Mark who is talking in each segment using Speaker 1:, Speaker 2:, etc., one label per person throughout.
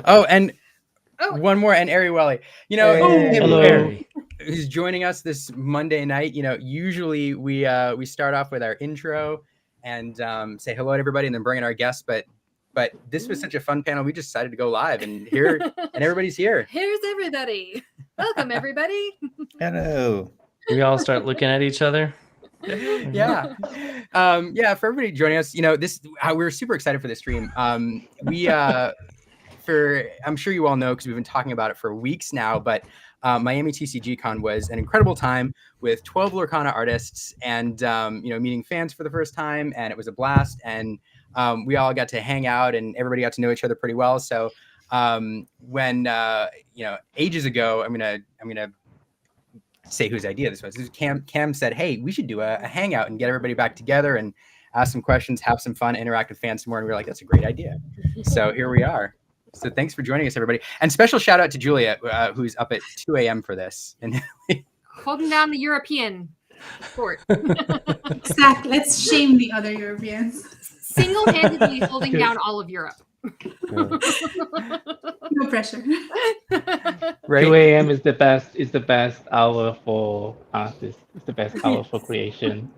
Speaker 1: Oh, and one more, and Ari Welly.
Speaker 2: Hello.
Speaker 1: Ari, who's joining us this Monday night. Usually we start off with our intro and say hello to everybody, and then bring in our guests. But this was such a fun panel, we just decided to go live, and everybody's here.
Speaker 3: Here's everybody. Welcome, everybody.
Speaker 4: Hello.
Speaker 2: We all start looking at each other.
Speaker 1: Yeah. For everybody joining us, we're super excited for this stream. I'm sure you all know, because we've been talking about it for weeks now, but Miami TCG Con was an incredible time with 12 Lorcana artists and, meeting fans for the first time, and it was a blast. And we all got to hang out, and everybody got to know each other pretty well. So when ages ago, I'm gonna say whose idea this was. Cam said, "Hey, we should do a hangout and get everybody back together and ask some questions, have some fun, interact with fans some more." And we were like, "That's a great idea." So here we are. So thanks for joining us, everybody. And special shout out to Julia, who's up at 2 a.m. for this. And
Speaker 3: holding down the European sport.
Speaker 5: Exactly. Let's shame the other Europeans.
Speaker 3: Single-handedly holding down all of Europe.
Speaker 5: No pressure.
Speaker 6: Right. 2 a.m. is the best hour for artists. It's the best hour for creation.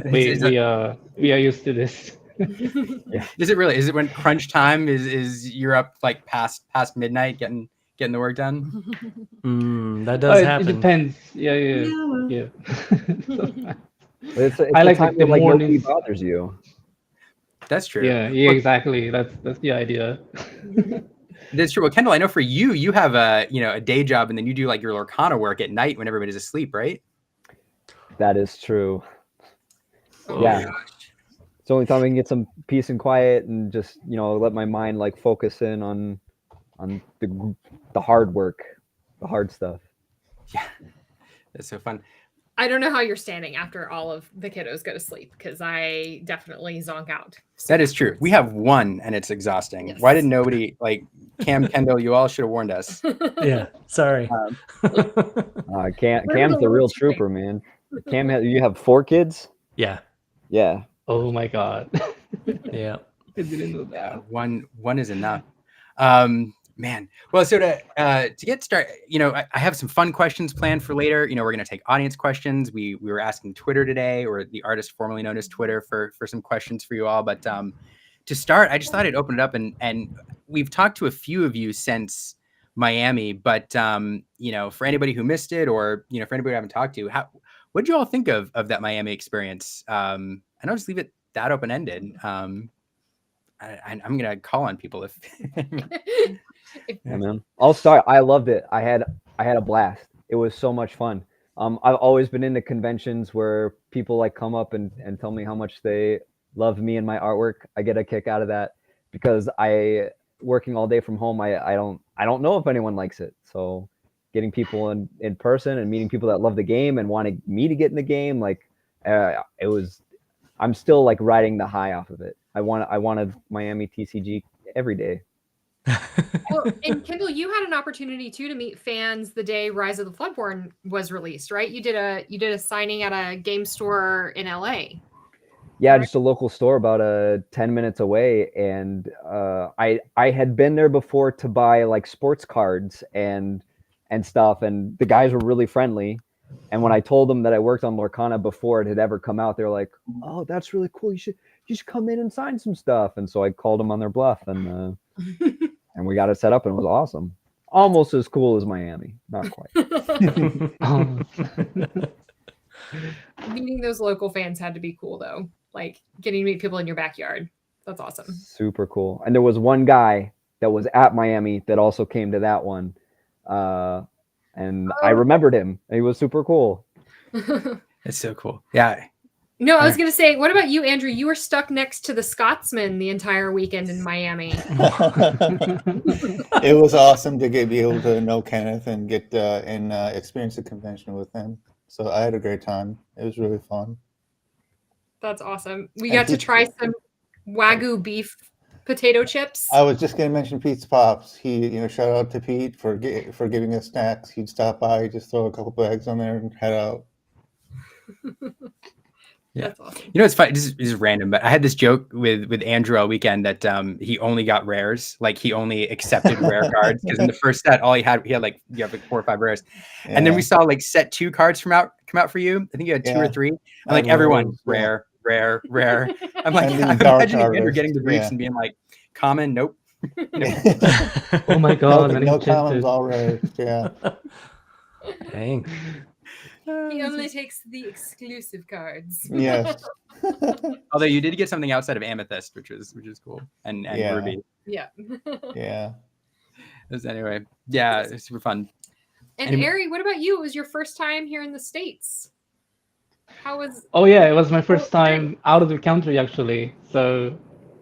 Speaker 6: we are used to this.
Speaker 1: Yeah. Is it really? Is it when crunch time is you're up like past midnight getting the work done?
Speaker 2: That does happen.
Speaker 6: It depends. Yeah.
Speaker 7: It's
Speaker 6: I like
Speaker 7: the
Speaker 6: the morning.
Speaker 7: Nobody bothers you.
Speaker 1: That's true.
Speaker 6: Yeah, exactly. That's the idea.
Speaker 1: That's true. Well, Kendall, I know for you have a day job, and then you do like your Lorcana work at night when everybody's asleep, right?
Speaker 7: That is true.
Speaker 1: Oh,
Speaker 7: yeah.
Speaker 1: Gosh.
Speaker 7: It's the only time I can get some peace and quiet and just, let my mind like focus in on the hard work, the hard stuff.
Speaker 1: Yeah. That's so fun.
Speaker 3: I don't know how you're standing after all of the kiddos go to sleep, because I definitely zonk out.
Speaker 1: That is true. We have one, and it's exhausting. Yes. Why didn't nobody, like Cam, Kendall, you all should have warned us.
Speaker 2: Yeah, sorry.
Speaker 7: Cam's the real trooper, man. Cam, you have 4 kids?
Speaker 2: Yeah.
Speaker 7: Yeah.
Speaker 6: Oh my God.
Speaker 2: Yeah.
Speaker 6: I didn't know that.
Speaker 1: One is enough. Man, well, so to get started, I have some fun questions planned for later. We're going to take audience questions. We were asking Twitter today, or the artist formerly known as Twitter, for some questions for you all. But to start, I just thought I'd open it up, and we've talked to a few of you since Miami. But for anybody who missed it, or for anybody I haven't talked to, what did you all think of that Miami experience? And I'll just leave it that open ended. I'm gonna call on people if.
Speaker 7: Yeah, man. I'll start. I loved it. I had a blast. It was so much fun. I've always been into conventions where people like come up and tell me how much they love me and my artwork. I get a kick out of that, because working all day from home, I don't know if anyone likes it. So getting people in person and meeting people that love the game and wanting me to get in the game, I'm still like riding the high off of it. I wanted Miami TCG every day.
Speaker 3: Well, and Kendall, you had an opportunity too to meet fans the day Rise of the Floodborn was released, right? You did a signing at a game store in LA.
Speaker 7: Yeah, right? Just a local store about 10 minutes away, and I had been there before to buy like sports cards and stuff, and the guys were really friendly. And when I told them that I worked on Lorcana before it had ever come out, they're like, "Oh, that's really cool. You should come in and sign some stuff." And so I called them on their bluff, and we got it set up, and it was awesome. Almost as cool as Miami, not quite.
Speaker 3: Meeting those local fans had to be cool, though. Like getting to meet people in your backyard. That's awesome.
Speaker 7: Super cool. And there was one guy that was at Miami that also came to that one. And I remembered him. He was super cool.
Speaker 1: It's so cool. Yeah.
Speaker 3: No, I was going to say, what about you, Andrew? You were stuck next to the Scotsman the entire weekend in Miami.
Speaker 4: It was awesome to be able to know Kenneth and get and experience the convention with him. So I had a great time. It was really fun.
Speaker 3: That's awesome. We got to try some Wagyu beef potato chips.
Speaker 4: I was just going to mention Pete's Pops. He, shout out to Pete for giving us snacks. He'd stop by, just throw a couple bags on there and head out.
Speaker 1: Yeah.
Speaker 3: That's awesome.
Speaker 1: You know, it's funny. This is random, but I had this joke with Andrew all weekend that he only got rares. Like he only accepted rare cards because in the first set, all he had like 4 or 5 rares, and then we saw like set 2 cards come out for you. I think you had 2 or 3, and like everyone rare. I'm like,
Speaker 4: And the
Speaker 1: I'm
Speaker 4: dark
Speaker 1: imagining Andrew
Speaker 4: artist,
Speaker 1: getting the briefs
Speaker 4: yeah.
Speaker 1: and being like, common, nope.
Speaker 6: Oh my god,
Speaker 4: no
Speaker 6: unenchanted.
Speaker 4: commons, all rares. Yeah.
Speaker 2: Dang.
Speaker 3: He only takes the exclusive cards.
Speaker 4: Yes.
Speaker 1: Although you did get something outside of Amethyst, which is cool, and
Speaker 4: Yeah.
Speaker 1: Ruby.
Speaker 3: Yeah.
Speaker 4: Yeah.
Speaker 1: Anyway, yeah, it's super fun.
Speaker 3: And Ari, what about you? It was your first time here in the States. How was?
Speaker 6: Oh yeah, it was my first time out of the country actually. So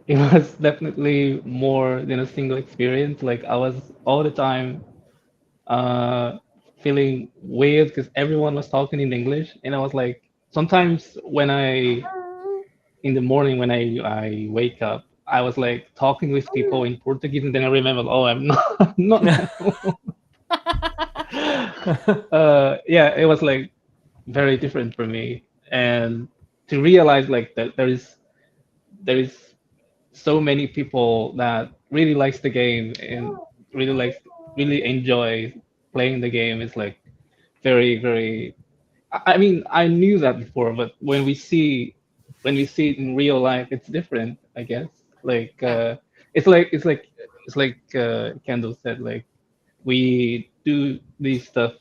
Speaker 6: it was definitely more than a single experience. Like I was all the time feeling weird because everyone was talking in English, and I was like, sometimes when in the morning when I wake up, I was like talking with people in Portuguese, and then I remembered, oh, I'm not yeah, it was like very different for me, and to realize like that there is so many people that really likes the game and really enjoy playing the game is like very, very. I mean, I knew that before, but when we see it in real life, it's different, I guess. Like it's like Kendall said, like we do this stuff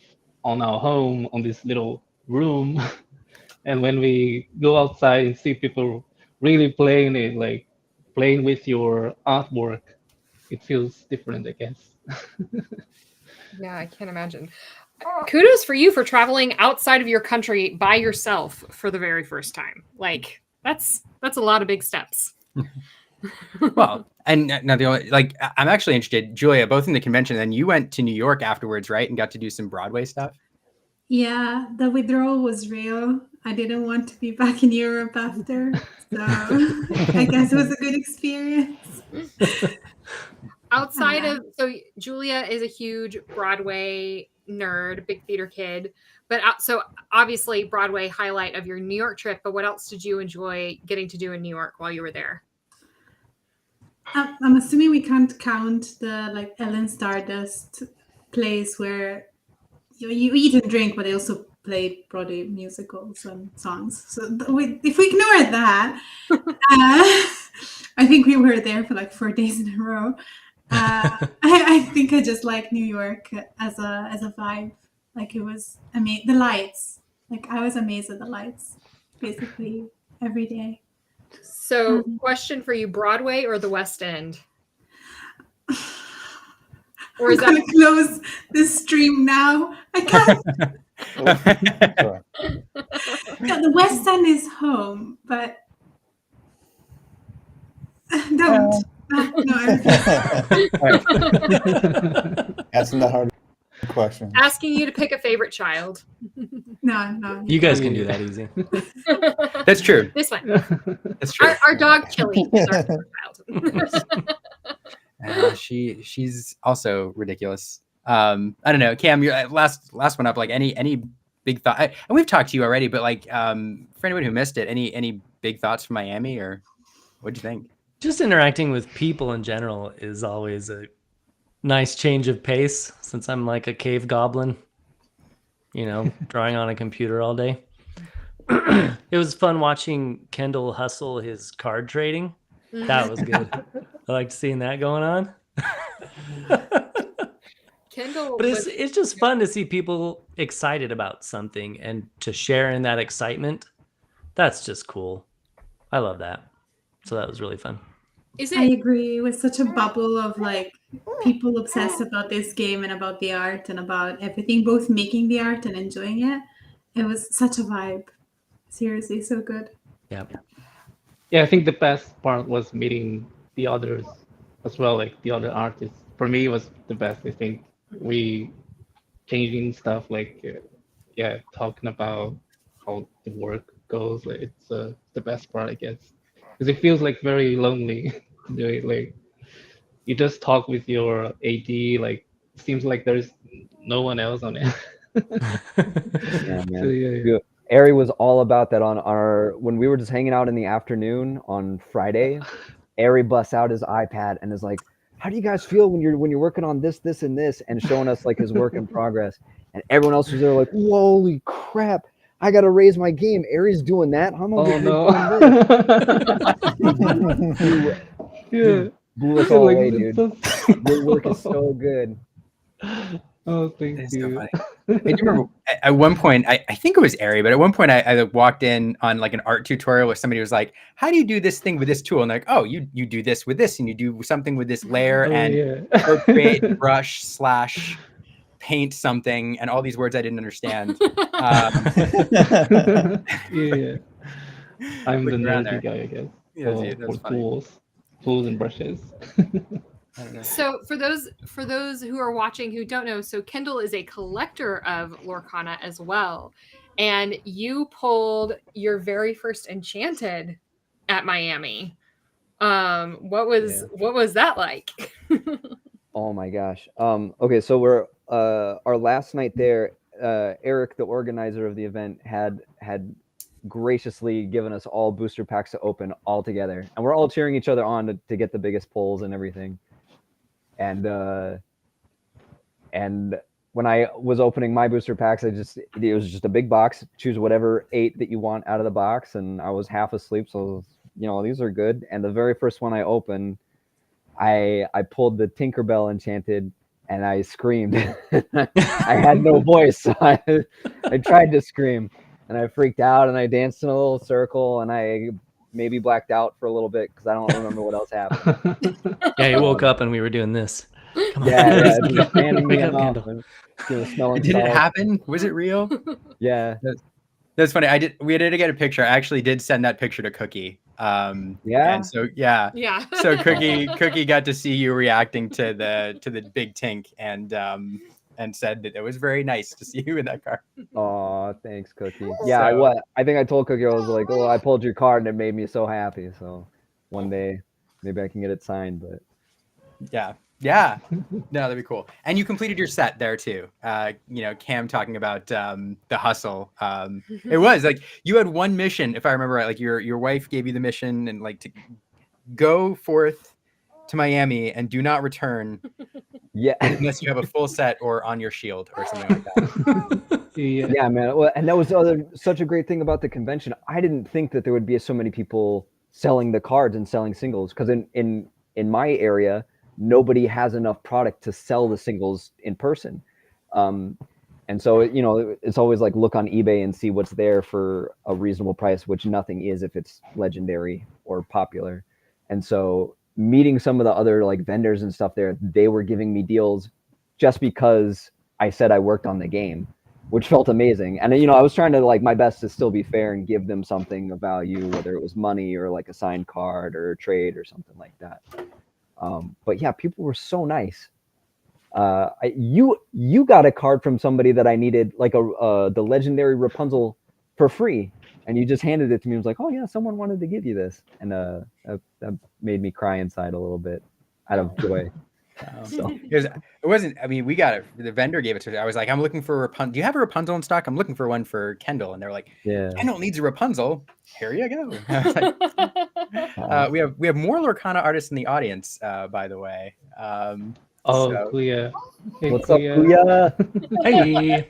Speaker 6: on our home on this little room, and when we go outside and see people really playing it, like playing with your artwork, it feels different, I guess.
Speaker 3: Yeah, I can't imagine. Kudos for you for traveling outside of your country by yourself for the very first time. Like that's a lot of big steps.
Speaker 1: Well, and now the only I'm actually interested, Julia, both in the convention, and you went to New York afterwards, right, and got to do some Broadway stuff.
Speaker 5: Yeah, the withdrawal was real. I didn't want to be back in Europe after, so I guess it was a good experience.
Speaker 3: Outside of, so Julia is a huge Broadway nerd, big theater kid, but so obviously Broadway highlight of your New York trip, but what else did you enjoy getting to do in New York while you were there?
Speaker 5: I'm assuming we can't count the like Ellen Stardust place where you eat and drink, but they also play Broadway musicals and songs. So if we ignore that, I think we were there for like 4 days in a row. I think I just like New York as a vibe. Like it was amazing. The lights, like I was amazed at the lights, basically every day.
Speaker 3: So, question for you: Broadway or the West End? Or is
Speaker 5: I'm gonna close this stream now? I can't. No, the West End is home, but don't.
Speaker 4: That's the hard question.
Speaker 3: asking you to pick a favorite child?
Speaker 5: No.
Speaker 2: You guys can do that easy.
Speaker 1: That's true.
Speaker 3: This one.
Speaker 1: That's true.
Speaker 3: Our dog Chili is our favorite child.
Speaker 1: She's also ridiculous. I don't know, Cam, your last one up. Like any big thought? And we've talked to you already, but like for anyone who missed it, any big thoughts from Miami, or what'd you think?
Speaker 2: Just interacting with people in general is always a nice change of pace, since I'm like a cave goblin, drawing on a computer all day. It was fun watching Kendall hustle his card trading. That was good. I liked seeing that going on.
Speaker 3: Kendall,
Speaker 2: but it's just fun to see people excited about something and to share in that excitement. That's just cool. I love that. So that was really fun.
Speaker 5: I agree. It was such a bubble of like people obsessed about this game and about the art and about everything, both making the art and enjoying it. It was such a vibe. Seriously, so good.
Speaker 2: Yeah.
Speaker 6: Yeah, I think the best part was meeting the others as well, like the other artists. For me, it was the best. I think we changing stuff, like talking about how the work goes. Like, it's the best part, I guess, because it feels like very lonely to do it. Like you just talk with your AD. Like it seems like there's no one else on it.
Speaker 7: Yeah, man.
Speaker 6: So, yeah.
Speaker 7: Ari was all about that on our when we were just hanging out in the afternoon on Friday. Ari busts out his iPad and is like, "How do you guys feel when you're working on this, this, and this?" and showing us like his work in progress. And everyone else was there like, "Holy crap! I gotta raise my game. Ari's doing that. I'm
Speaker 6: Oh
Speaker 7: over
Speaker 6: no.
Speaker 7: here
Speaker 6: Yeah.
Speaker 7: blew us
Speaker 6: Yeah,
Speaker 7: all
Speaker 6: like,
Speaker 7: away,
Speaker 6: it's
Speaker 7: dude.
Speaker 6: so-
Speaker 7: Your work is so good."
Speaker 6: Oh, thank
Speaker 1: It's so
Speaker 6: you.
Speaker 1: funny. I do remember at one point, I think it was Ari, but at one point I walked in on like an art tutorial where somebody was like, "How do you do this thing with this tool?" And like, "Oh, you do this with this, and you do something with this layer,
Speaker 6: Oh
Speaker 1: and
Speaker 6: yeah.
Speaker 1: procreate, brush, slash, paint something," and all these words I didn't understand.
Speaker 6: Yeah. I'm the
Speaker 1: Looking around
Speaker 6: nerdy
Speaker 1: there.
Speaker 6: guy, I guess.
Speaker 1: Yeah,
Speaker 6: for
Speaker 1: that's funny.
Speaker 6: tools and brushes.
Speaker 1: I don't know.
Speaker 3: So for those who are watching who don't know, so Kendall is a collector of Lorcana as well, and you pulled your very first Enchanted at Miami. What was that like?
Speaker 7: Oh my gosh. Okay, so we're our last night there. Eric, the organizer of the event, had graciously given us all booster packs to open all together, and we're all cheering each other on to get the biggest pulls and everything. And when I was opening my booster packs, it was just a big box. Choose whatever 8 that you want out of the box, and I was half asleep, so these are good. And the very first one I opened, I pulled the Tinkerbell Enchanted, and I screamed. I had no voice, so I tried to scream, and I freaked out, and I danced in a little circle, and I maybe blacked out for a little bit because I don't remember what else happened.
Speaker 2: Yeah, you woke up and we were doing this. Come on.
Speaker 7: Yeah,
Speaker 2: Wake
Speaker 7: just fanning me
Speaker 2: up,
Speaker 7: off
Speaker 2: Kendall.
Speaker 7: and smelling
Speaker 1: Did it
Speaker 7: salt.
Speaker 1: happen? Was it real?
Speaker 7: Yeah.
Speaker 1: That's funny. We did get a picture. I actually did send that picture to Cookie.
Speaker 7: Yeah?
Speaker 1: And so yeah. So Cookie got to see you reacting to the big Tink and said that it was very nice to see you in that card.
Speaker 7: Aw, thanks, Cookie. Yeah, I think I told Cookie, I was like, "Oh, I pulled your card and it made me so happy." So one day maybe I can get it signed, but
Speaker 1: Yeah. No, that'd be cool. And you completed your set there too. Cam talking about the hustle. It was like you had one mission, if I remember right. Like your wife gave you the mission and like to go forth to Miami and do not return.
Speaker 7: Yeah.
Speaker 1: Unless you have a full set or on your shield or something like that.
Speaker 7: Yeah, man. Well, and that was such a great thing about the convention. I didn't think that there would be so many people selling the cards and selling singles, because in my area, nobody has enough product to sell the singles in person. And so, it's always like look on eBay and see what's there for a reasonable price, which nothing is if it's legendary or popular. And so meeting some of the other like vendors and stuff there, they were giving me deals just because I said I worked on the game, which felt amazing. And I was trying to like my best to still be fair and give them something of value, whether it was money or like a signed card or a trade or something like that. But yeah, people were so nice. You got a card from somebody that I needed, like the legendary Rapunzel, for free, and you just handed it to me. I was like, "Oh yeah, someone wanted to give you this," and that made me cry inside a little bit out of joy. So
Speaker 1: it wasn't. I mean, we got it. The vendor gave it to us. I was like, "I'm looking for a Rapunzel. Do you have a Rapunzel in stock? I'm looking for one for Kendall." And they're like,
Speaker 7: yeah,
Speaker 1: "Kendall needs a Rapunzel. Here you go." I was like, we have more Lorcana artists in the audience, by the way.
Speaker 6: Kuya. Hey,
Speaker 7: what's up, Kuya?
Speaker 2: Hey.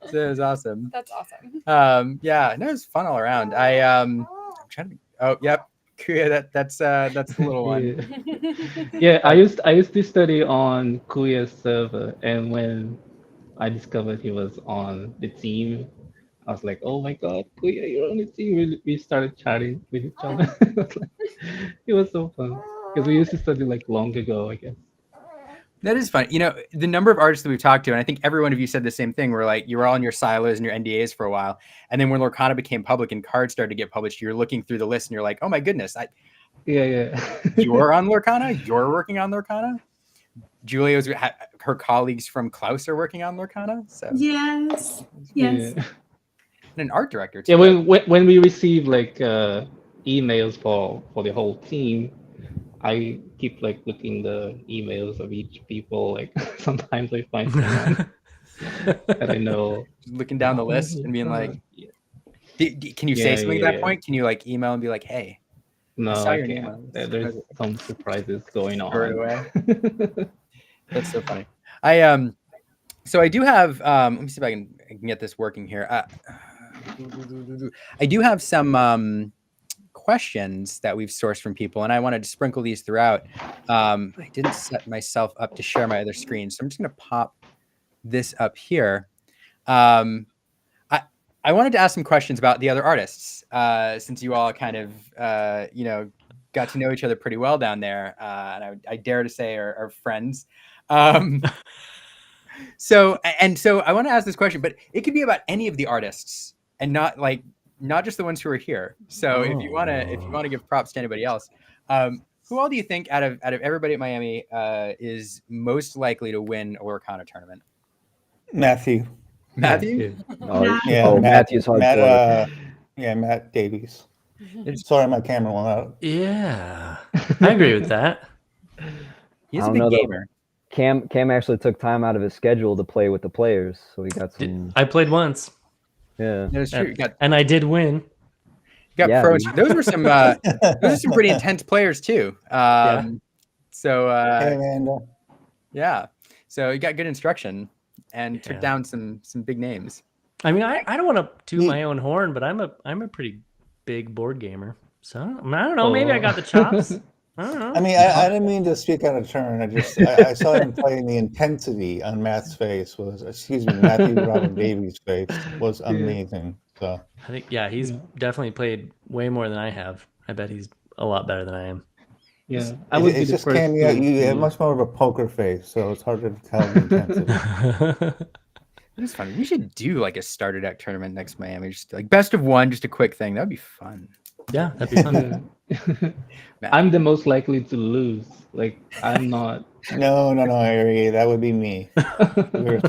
Speaker 1: So it was awesome.
Speaker 3: That's awesome.
Speaker 1: Yeah, no, it was fun all around. I'm trying to. Oh, yep, Kuya. That's the little one.
Speaker 6: Yeah, I used to study on Kuya's server, and when I discovered he was on the team, I was like, "Oh my God, Kuya, you're on the team!" We started chatting with each other. It was so fun because we used to study like long ago, I guess.
Speaker 1: That is fun. The number of artists that we've talked to, and I think every one of you said the same thing. We're like, you were all in your silos and your NDAs for a while, and then when Lorcana became public and cards started to get published, you're looking through the list and you're like, oh my goodness,
Speaker 6: Yeah.
Speaker 1: You're on Lorcana. You're working on Lorcana. Julia's her colleagues from Klaus are working on Lorcana. So
Speaker 5: Yes.
Speaker 6: Yeah.
Speaker 5: Yes.
Speaker 1: And an art director too.
Speaker 6: Yeah, when we receive like emails for the whole team, I keep like looking the emails of each people. Like sometimes I find someone. that I know.
Speaker 1: Looking down the list and being like, can you say something at that point? Can you like email and be like, hey,
Speaker 6: No,
Speaker 1: saw
Speaker 6: I
Speaker 1: your name
Speaker 6: can't.
Speaker 1: on this.
Speaker 6: There's some surprises going
Speaker 1: Throw it
Speaker 6: on.
Speaker 1: away. That's so funny. So I do have. Let me see if I can get this working here. I do have some questions that we've sourced from people, and I wanted to sprinkle these throughout. I didn't set myself up to share my other screen, so I'm just going to pop this up here. I wanted to ask some questions about the other artists, since you all kind of, got to know each other pretty well down there, and I dare to say are friends. So I want to ask this question, but it could be about any of the artists, and not just the ones who are here. So if you want to give props to anybody else, who all do you think out of everybody at Miami is most likely to win a Lorcana tournament?
Speaker 4: Matthew.
Speaker 1: Matthew?
Speaker 7: Matthew's hardcore.
Speaker 4: Matt Davies. Sorry, my camera went out.
Speaker 2: Yeah, I agree with that.
Speaker 1: He's a big gamer.
Speaker 7: Cam actually took time out of his schedule to play with the players, so he got some.
Speaker 2: I played once.
Speaker 7: Yeah,
Speaker 1: that's true.
Speaker 2: And I did win.
Speaker 1: Those were some pretty intense players too. So
Speaker 4: hey, Amanda.
Speaker 1: Yeah, so you got good instruction and took down some big names.
Speaker 2: I mean, I don't want to toot my own horn, but I'm a pretty big board gamer. So I don't know. Maybe I got the chops. I don't know.
Speaker 4: I mean, I didn't mean to speak out of turn. I saw him playing. The intensity on Matthew's face Matthew Robert Davies' face was amazing. So
Speaker 2: I think he's definitely played way more than I have. I bet he's a lot better than I am.
Speaker 6: Yeah,
Speaker 4: it's just Cam. You have much more of a poker face, so it's hard to tell the intensity.
Speaker 1: It's funny. We should do like a starter deck tournament next Miami. Just like best of one, just a quick thing. That'd be fun.
Speaker 2: Yeah, that'd be fun.
Speaker 6: I'm the most likely to lose. Like I'm not.
Speaker 4: No, Ari. That would be me. You're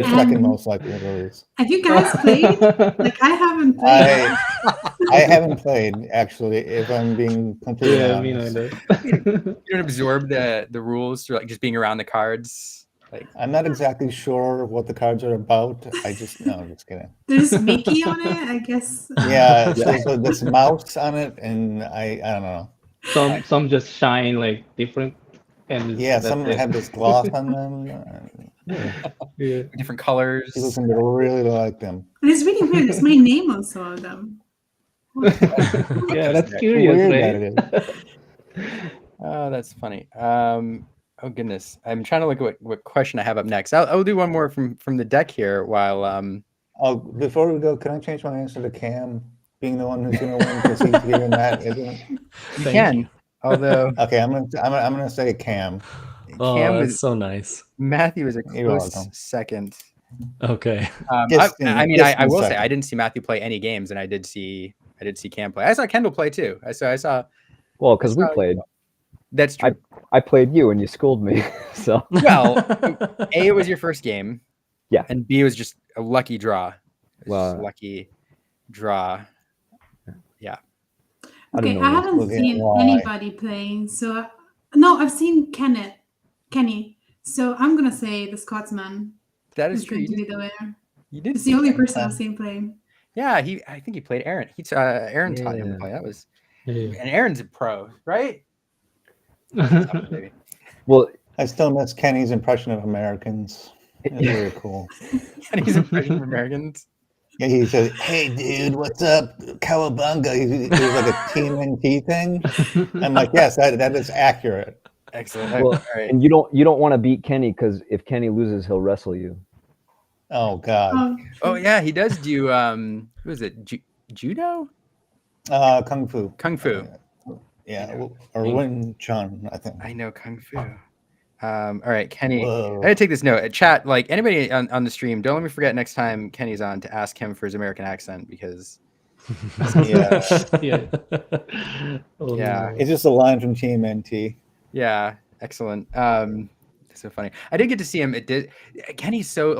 Speaker 4: second most likely to lose.
Speaker 5: Have you guys played? Like I haven't played.
Speaker 4: I haven't played actually. If I'm being completely honest.
Speaker 1: You don't absorb the rules through like just being around the cards. Like
Speaker 4: I'm not exactly sure what the cards are about. I'm just kidding.
Speaker 5: There's Mickey on it, I guess.
Speaker 4: Yeah, so there's mouse on it, and I don't know.
Speaker 6: Some just shine like different, and
Speaker 4: some have this gloss on them.
Speaker 1: Different colors.
Speaker 4: People seem to really like them.
Speaker 5: And it's really weird. It's my name on some of them.
Speaker 6: Yeah, that's curious, right?
Speaker 1: Oh, that's funny. Oh goodness, I'm trying to look at what question I have up next. I'll do one more from the deck here while.
Speaker 4: Before we go, can I change my answer to Cam being the one who's going to win because he's here and that isn't?
Speaker 1: You can, although.
Speaker 4: Okay, I'm gonna say Cam.
Speaker 2: Oh,
Speaker 1: Cam
Speaker 2: that's so nice.
Speaker 1: Matthew is a close second.
Speaker 2: Okay.
Speaker 1: I will say I didn't see Matthew play any games, and I did see Cam play. I saw Kendall play too. I saw.
Speaker 7: Well, because we played.
Speaker 1: That's true.
Speaker 7: I played you and you schooled me. So
Speaker 1: well, A, it was your first game.
Speaker 7: Yeah.
Speaker 1: And B, it was just a lucky draw.
Speaker 7: Lucky
Speaker 1: draw. Yeah.
Speaker 5: Okay, I haven't seen anybody playing. So no, I've seen Kenny. So I'm gonna say the Scotsman.
Speaker 1: That is true.
Speaker 5: Going to be the winner.
Speaker 1: You did.
Speaker 5: It's the only person I've seen playing.
Speaker 1: Yeah, I think he played Aaron. Aaron taught him to play. That was and Aaron's a pro, right?
Speaker 7: Well,
Speaker 4: I still miss Kenny's impression of Americans. It was very cool.
Speaker 1: Kenny's impression of Americans.
Speaker 4: Yeah, he said, "Hey, dude, what's up, Cowabunga?" He was like a TMNT thing. I'm like, yes, that is accurate.
Speaker 1: Excellent.
Speaker 7: Well,
Speaker 1: all right.
Speaker 7: And you don't want to beat Kenny because if Kenny loses, he'll wrestle you.
Speaker 4: Oh God.
Speaker 1: Oh yeah, he does do who is it? Judo?
Speaker 4: Kung Fu.
Speaker 1: Kung Fu.
Speaker 4: Yeah, or Wing Chun, I think.
Speaker 1: I know Kung Fu. All right, Kenny.
Speaker 4: Whoa.
Speaker 1: I gotta take this note. Chat, like anybody on the stream, don't let me forget next time Kenny's on to ask him for his American accent because
Speaker 4: yeah. It's just a line from TMNT.
Speaker 1: Yeah, excellent. So funny. I did get to see him. Kenny's so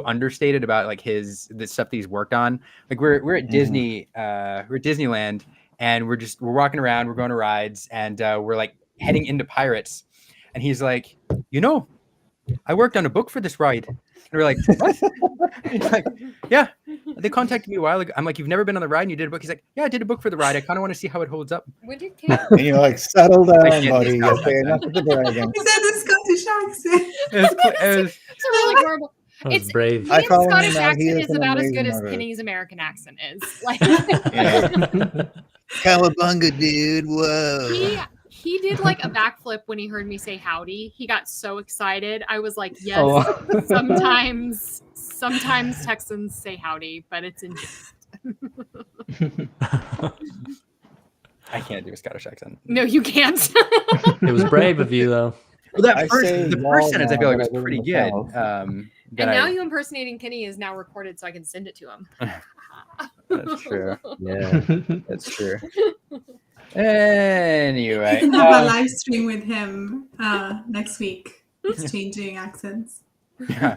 Speaker 1: understated about like the stuff that he's worked on. Like we're at Disney, we're at Disneyland, and we're walking around, we're going to rides, and we're like heading into Pirates, and he's like, I worked on a book for this ride. And we're like, what? He's like, yeah, they contacted me a while ago. I'm like, you've never been on the ride and you did a book? He's like, yeah, I did a book for the ride. I kind of want to see how it holds up.
Speaker 3: When did Kate?
Speaker 4: And you're like, settle
Speaker 1: I
Speaker 4: down,
Speaker 1: can't do
Speaker 4: buddy.
Speaker 1: Scottish
Speaker 4: Okay,
Speaker 1: accent.
Speaker 4: enough with the bragging.
Speaker 5: Is that the Scottish accent?
Speaker 3: It's a really horrible.
Speaker 2: That was
Speaker 3: It's
Speaker 2: brave.
Speaker 4: I
Speaker 3: Ian's
Speaker 4: follow him
Speaker 3: Scottish
Speaker 4: now. He
Speaker 3: accent
Speaker 4: is
Speaker 3: is
Speaker 4: an
Speaker 3: about as
Speaker 4: amazing
Speaker 3: good as
Speaker 4: artist.
Speaker 3: Penny's American accent is. Like
Speaker 4: Yeah. Cowabunga, dude. Whoa.
Speaker 3: he did like a backflip when he heard me say howdy. He got so excited. I was like, yes,
Speaker 6: Oh.
Speaker 3: sometimes Texans say howdy, but it's in
Speaker 1: I can't do a Scottish accent.
Speaker 3: no, you can't.
Speaker 2: It was brave of you, though.
Speaker 1: Well, that
Speaker 4: I
Speaker 1: first,
Speaker 4: say
Speaker 1: the
Speaker 4: y'all
Speaker 1: first sentence I
Speaker 4: now
Speaker 1: feel like
Speaker 4: that
Speaker 1: was
Speaker 4: I live
Speaker 1: pretty
Speaker 4: in the
Speaker 1: good.
Speaker 4: South.
Speaker 1: That
Speaker 3: And now
Speaker 1: I-
Speaker 3: you impersonating Kenny is now recorded, so I can send it to him.
Speaker 1: That's true.
Speaker 7: Yeah.
Speaker 1: That's true. Anyway,
Speaker 5: I can have a live stream with him next week. He's changing accents.
Speaker 1: yeah.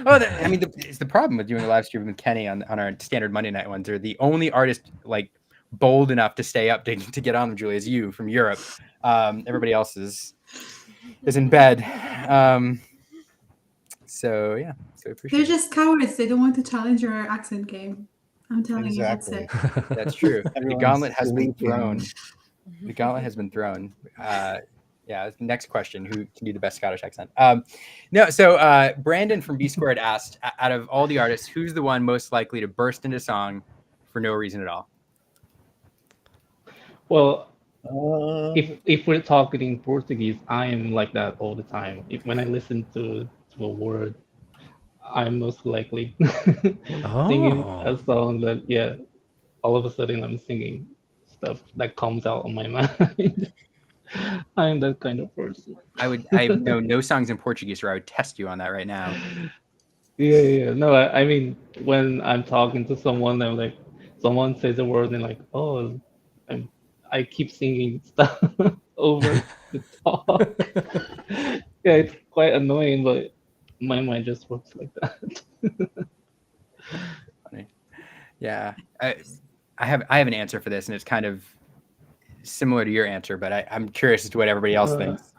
Speaker 1: Oh, I mean, it's the problem with doing a live stream with Kenny on our standard Monday night ones. They're the only artist like bold enough to stay up to get on them, Julia, is you from Europe. Everybody else is in bed. So yeah, so I appreciate
Speaker 5: They're
Speaker 1: it.
Speaker 5: just cowards. They don't want to challenge your accent game. I'm telling you, that's it.
Speaker 1: That's true. The
Speaker 4: Everyone's
Speaker 1: gauntlet has been
Speaker 4: sleeping.
Speaker 1: thrown. The gauntlet has been thrown. Yeah. Next question: who can do the best Scottish accent? No. So Brandon from B Squared asked, out of all the artists, who's the one most likely to burst into song for no reason at all?
Speaker 6: Well,
Speaker 4: Uh,
Speaker 6: if we're talking in Portuguese, I am like that all the time. When I listen to a word, I'm most likely singing a song that all of a sudden I'm singing stuff that comes out of my mind. I'm that kind of person.
Speaker 1: I know no songs in Portuguese, or I would test you on that right now.
Speaker 6: Yeah. No, I mean, when I'm talking to someone, I'm like, someone says a word and like, oh, I keep singing stuff over the talk. Yeah, it's quite annoying, but my mind just works like that.
Speaker 1: Funny. Yeah, I have an answer for this, and it's kind of similar to your answer, but I'm curious as to what everybody else thinks.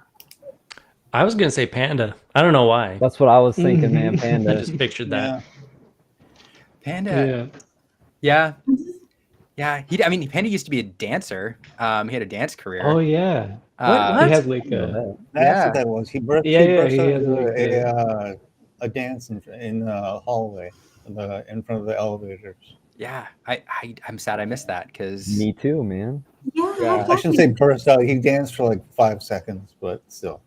Speaker 2: I was gonna say Panda. I don't know why.
Speaker 7: That's what I was thinking, man.
Speaker 2: I
Speaker 7: Panda.
Speaker 2: just pictured that.
Speaker 1: Panda. Yeah. Panda used to be a dancer. He had a dance career.
Speaker 6: Oh yeah.
Speaker 1: Uh,
Speaker 6: He has like a
Speaker 4: That's what that was. He burst,
Speaker 6: Yeah,
Speaker 4: he
Speaker 6: yeah,
Speaker 4: burst
Speaker 6: he
Speaker 4: out
Speaker 6: has like
Speaker 4: a dance in the hallway, in front of the elevators.
Speaker 1: yeah. I'm sad I missed that because
Speaker 7: Me too, man.
Speaker 4: Yeah, I shouldn't say burst out. He danced for like 5 seconds, but still.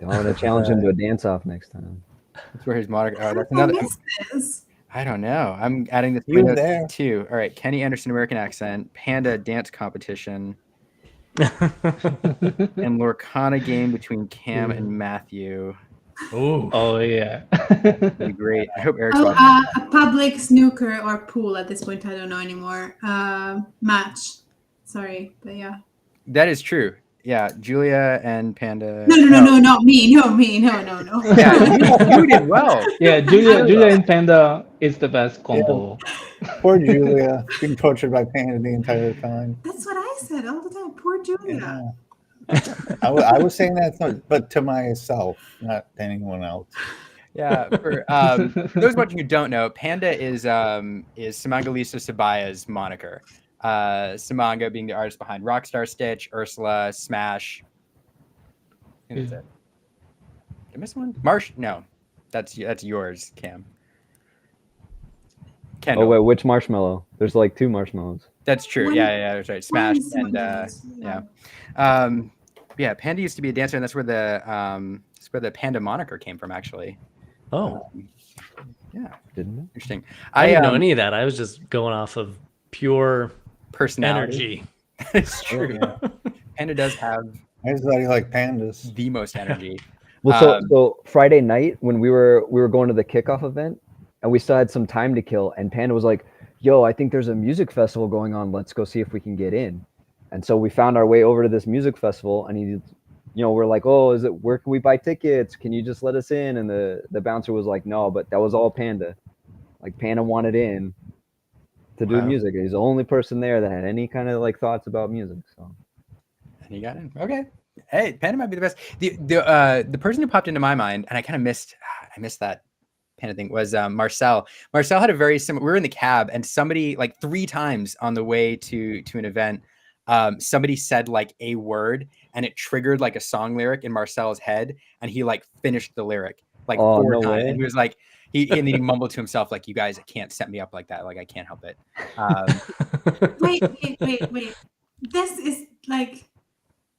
Speaker 7: I'm gonna challenge him to a dance off next time.
Speaker 1: that's where his moniker. Oh, that's
Speaker 5: I
Speaker 1: another.
Speaker 5: missed this.
Speaker 1: I don't know. I'm adding this
Speaker 4: You were
Speaker 1: note
Speaker 4: there.
Speaker 1: too. All right, Kenny Anderson American accent, Panda dance competition, and Lorcana game between Cam and Matthew.
Speaker 2: Ooh.
Speaker 6: oh yeah.
Speaker 1: That'd be great. I hope Eric's
Speaker 5: Oh,
Speaker 1: watching.
Speaker 5: a public snooker or pool at this point. I don't know anymore. Match. Sorry, but yeah.
Speaker 1: That is true. Yeah, Julia and Panda.
Speaker 5: No, not me. No, me. No.
Speaker 1: Yeah, you did well.
Speaker 6: Yeah, Julia and Panda is the best combo.
Speaker 4: Poor Julia, being tortured by Panda the entire time.
Speaker 5: That's what I said all the time. Poor Julia.
Speaker 4: Yeah. I was saying that, but to myself, not to anyone else.
Speaker 1: Yeah, for those watching who don't know, Panda is Simangalisa Sabaya's moniker. Simanga being the artist behind Rockstar Stitch, Ursula, Smash. I think that's it. Did I miss one? Marsh? No, that's yours, Cam. Kendall.
Speaker 7: Oh wait, which marshmallow? There's like 2 marshmallows.
Speaker 1: That's true.
Speaker 5: One-
Speaker 1: Yeah, that's right. Smash
Speaker 5: One
Speaker 1: and
Speaker 5: is-
Speaker 1: yeah. Panda used to be a dancer, and that's where the Panda moniker came from, actually.
Speaker 2: Oh,
Speaker 1: Yeah,
Speaker 7: Didn't it?
Speaker 1: interesting.
Speaker 2: I didn't know any of that. I was just going off of pure
Speaker 1: Personality.
Speaker 2: energy.
Speaker 1: It's true. Panda does have
Speaker 4: I just thought you like pandas.
Speaker 1: the most energy.
Speaker 7: Well, so Friday night when we were going to the kickoff event, and we still had some time to kill, and Panda was like, "Yo, I think there's a music festival going on. Let's go see if we can get in." And so we found our way over to this music festival, and we're like, "Oh, where can we buy tickets? Can you just let us in?" And the bouncer was like, "No," but that was all Panda. Like Panda wanted in to do
Speaker 1: Wow.
Speaker 7: music. He's the only person there that had any kind of like thoughts about music. So
Speaker 1: And he got in. Okay. Hey, Panda might be the best. The person who popped into my mind, and I kind of missed that pen, I think, was Marcel. Marcel had a very similar. We were in the cab, and somebody like 3 times on the way to an event, somebody said like a word, and it triggered like a song lyric in Marcel's head, and he like finished the lyric like 4
Speaker 7: no
Speaker 1: times,
Speaker 7: way.
Speaker 1: and he was like, and then he mumbled to himself like, "You guys can't set me up like that. Like I can't help it."
Speaker 5: Wait. This is like,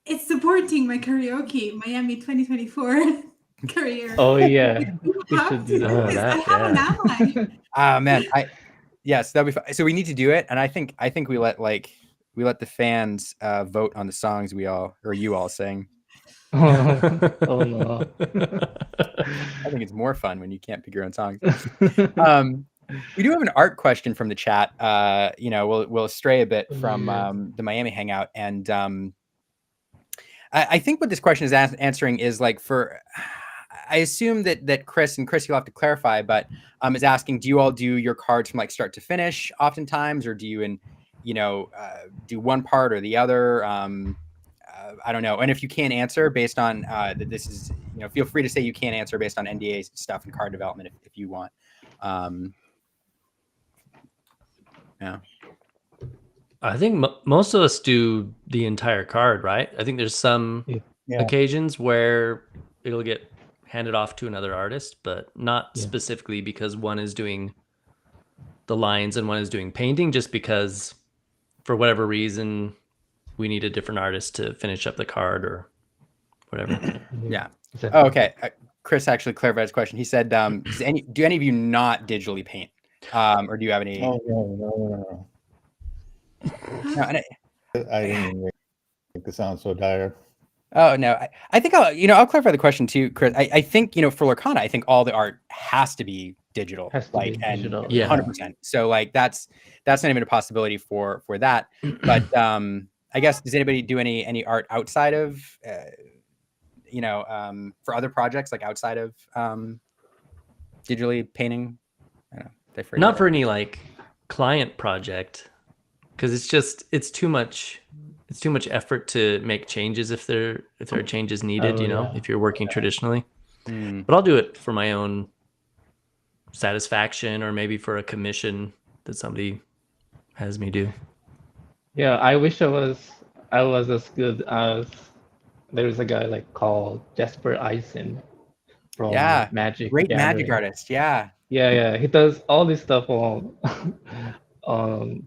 Speaker 5: it's supporting my karaoke Miami 2024 career.
Speaker 6: Oh yeah,
Speaker 5: You
Speaker 6: we
Speaker 5: have
Speaker 6: should
Speaker 5: to
Speaker 6: do
Speaker 5: do
Speaker 6: that.
Speaker 5: this.
Speaker 2: that,
Speaker 5: I have an ally.
Speaker 1: Man, yes, that'd be fun. So we need to do it, and I think we let the fans vote on the songs you all sing.
Speaker 6: Oh no.
Speaker 1: I think it's more fun when you can't pick your own songs. We do have an art question from the chat. We'll stray a bit from the Miami Hangout, and I think what this question is answering is like for. I assume that Chris, you'll have to clarify, but is asking, do you all do your cards from like start to finish oftentimes, or do you do one part or the other? I don't know. And if you can't answer based on that, this is, feel free to say you can't answer based on NDA stuff and card development if you want. Yeah.
Speaker 2: I think most of us do the entire card, right? I think there's some occasions where it'll get handed off to another artist, but not specifically because one is doing the lines and one is doing painting, just because for whatever reason we need a different artist to finish up the card or whatever.
Speaker 1: Yeah. Oh, okay. Chris actually clarified his question. He said, do any of you not digitally paint? Or do you have any?
Speaker 4: Oh, no.
Speaker 1: No, and
Speaker 4: I didn't even make it sound so dire.
Speaker 1: Oh no, I think I'll clarify the question too, Chris. I think for Lorcana, I think all the art has to be digital,
Speaker 6: digital.
Speaker 1: 100%. So like that's not even a possibility for that. But I guess, does anybody do any art outside of for other projects, like outside of digitally painting? I don't know.
Speaker 2: Not for any like client project, because it's too much. It's too much effort to make changes if there are changes needed, if you're working traditionally. But I'll do it for my own satisfaction, or maybe for a commission that somebody has me do.
Speaker 6: Yeah, I wish I was as good as, there's a guy like called Jasper Eisen from Magic.
Speaker 1: Great
Speaker 6: Gathering.
Speaker 1: magic artist. Yeah.
Speaker 6: Yeah. He does all this stuff on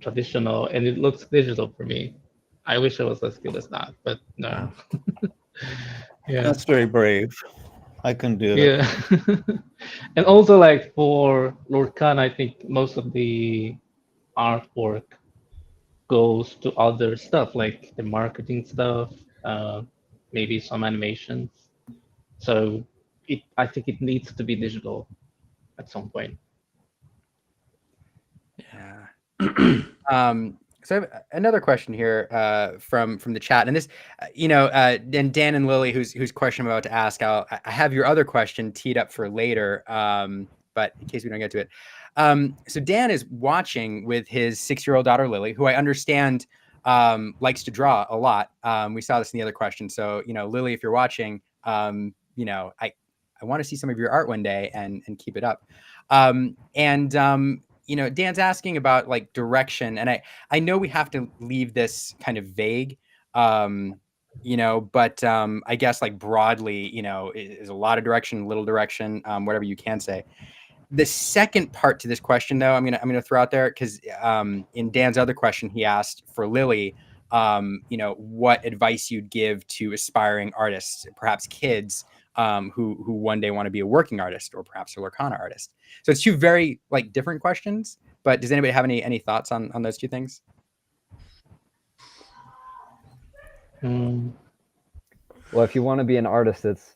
Speaker 6: traditional, and it looks digital for me. I wish I was as good as that, but no. Yeah.
Speaker 4: That's very brave. I can do that.
Speaker 6: Yeah. And also like for Lorcana, I think most of the artwork goes to other stuff, like the marketing stuff, maybe some animations. So I think it needs to be digital at some point.
Speaker 1: Yeah. So I have another question here from the chat, and this, and Dan and Lily, whose question I'm about to ask, I have your other question teed up for later, but in case we don't get to it. So Dan is watching with his 6-year-old daughter Lily, who I understand likes to draw a lot. We saw this in the other question. So Lily, if you're watching, I want to see some of your art one day and keep it up. Dan's asking about like direction, and I know we have to leave this kind of vague, but I guess like broadly, is a lot of direction, little direction, whatever you can say. The second part to this question, though, I'm gonna throw out there, because in Dan's other question, he asked for Lily, what advice you'd give to aspiring artists, perhaps kids, who one day want to be a working artist, or perhaps a Lorcana artist. So it's 2 very like different questions, but does anybody have any thoughts on those 2 things?
Speaker 7: Well, if you want to be an artist, it's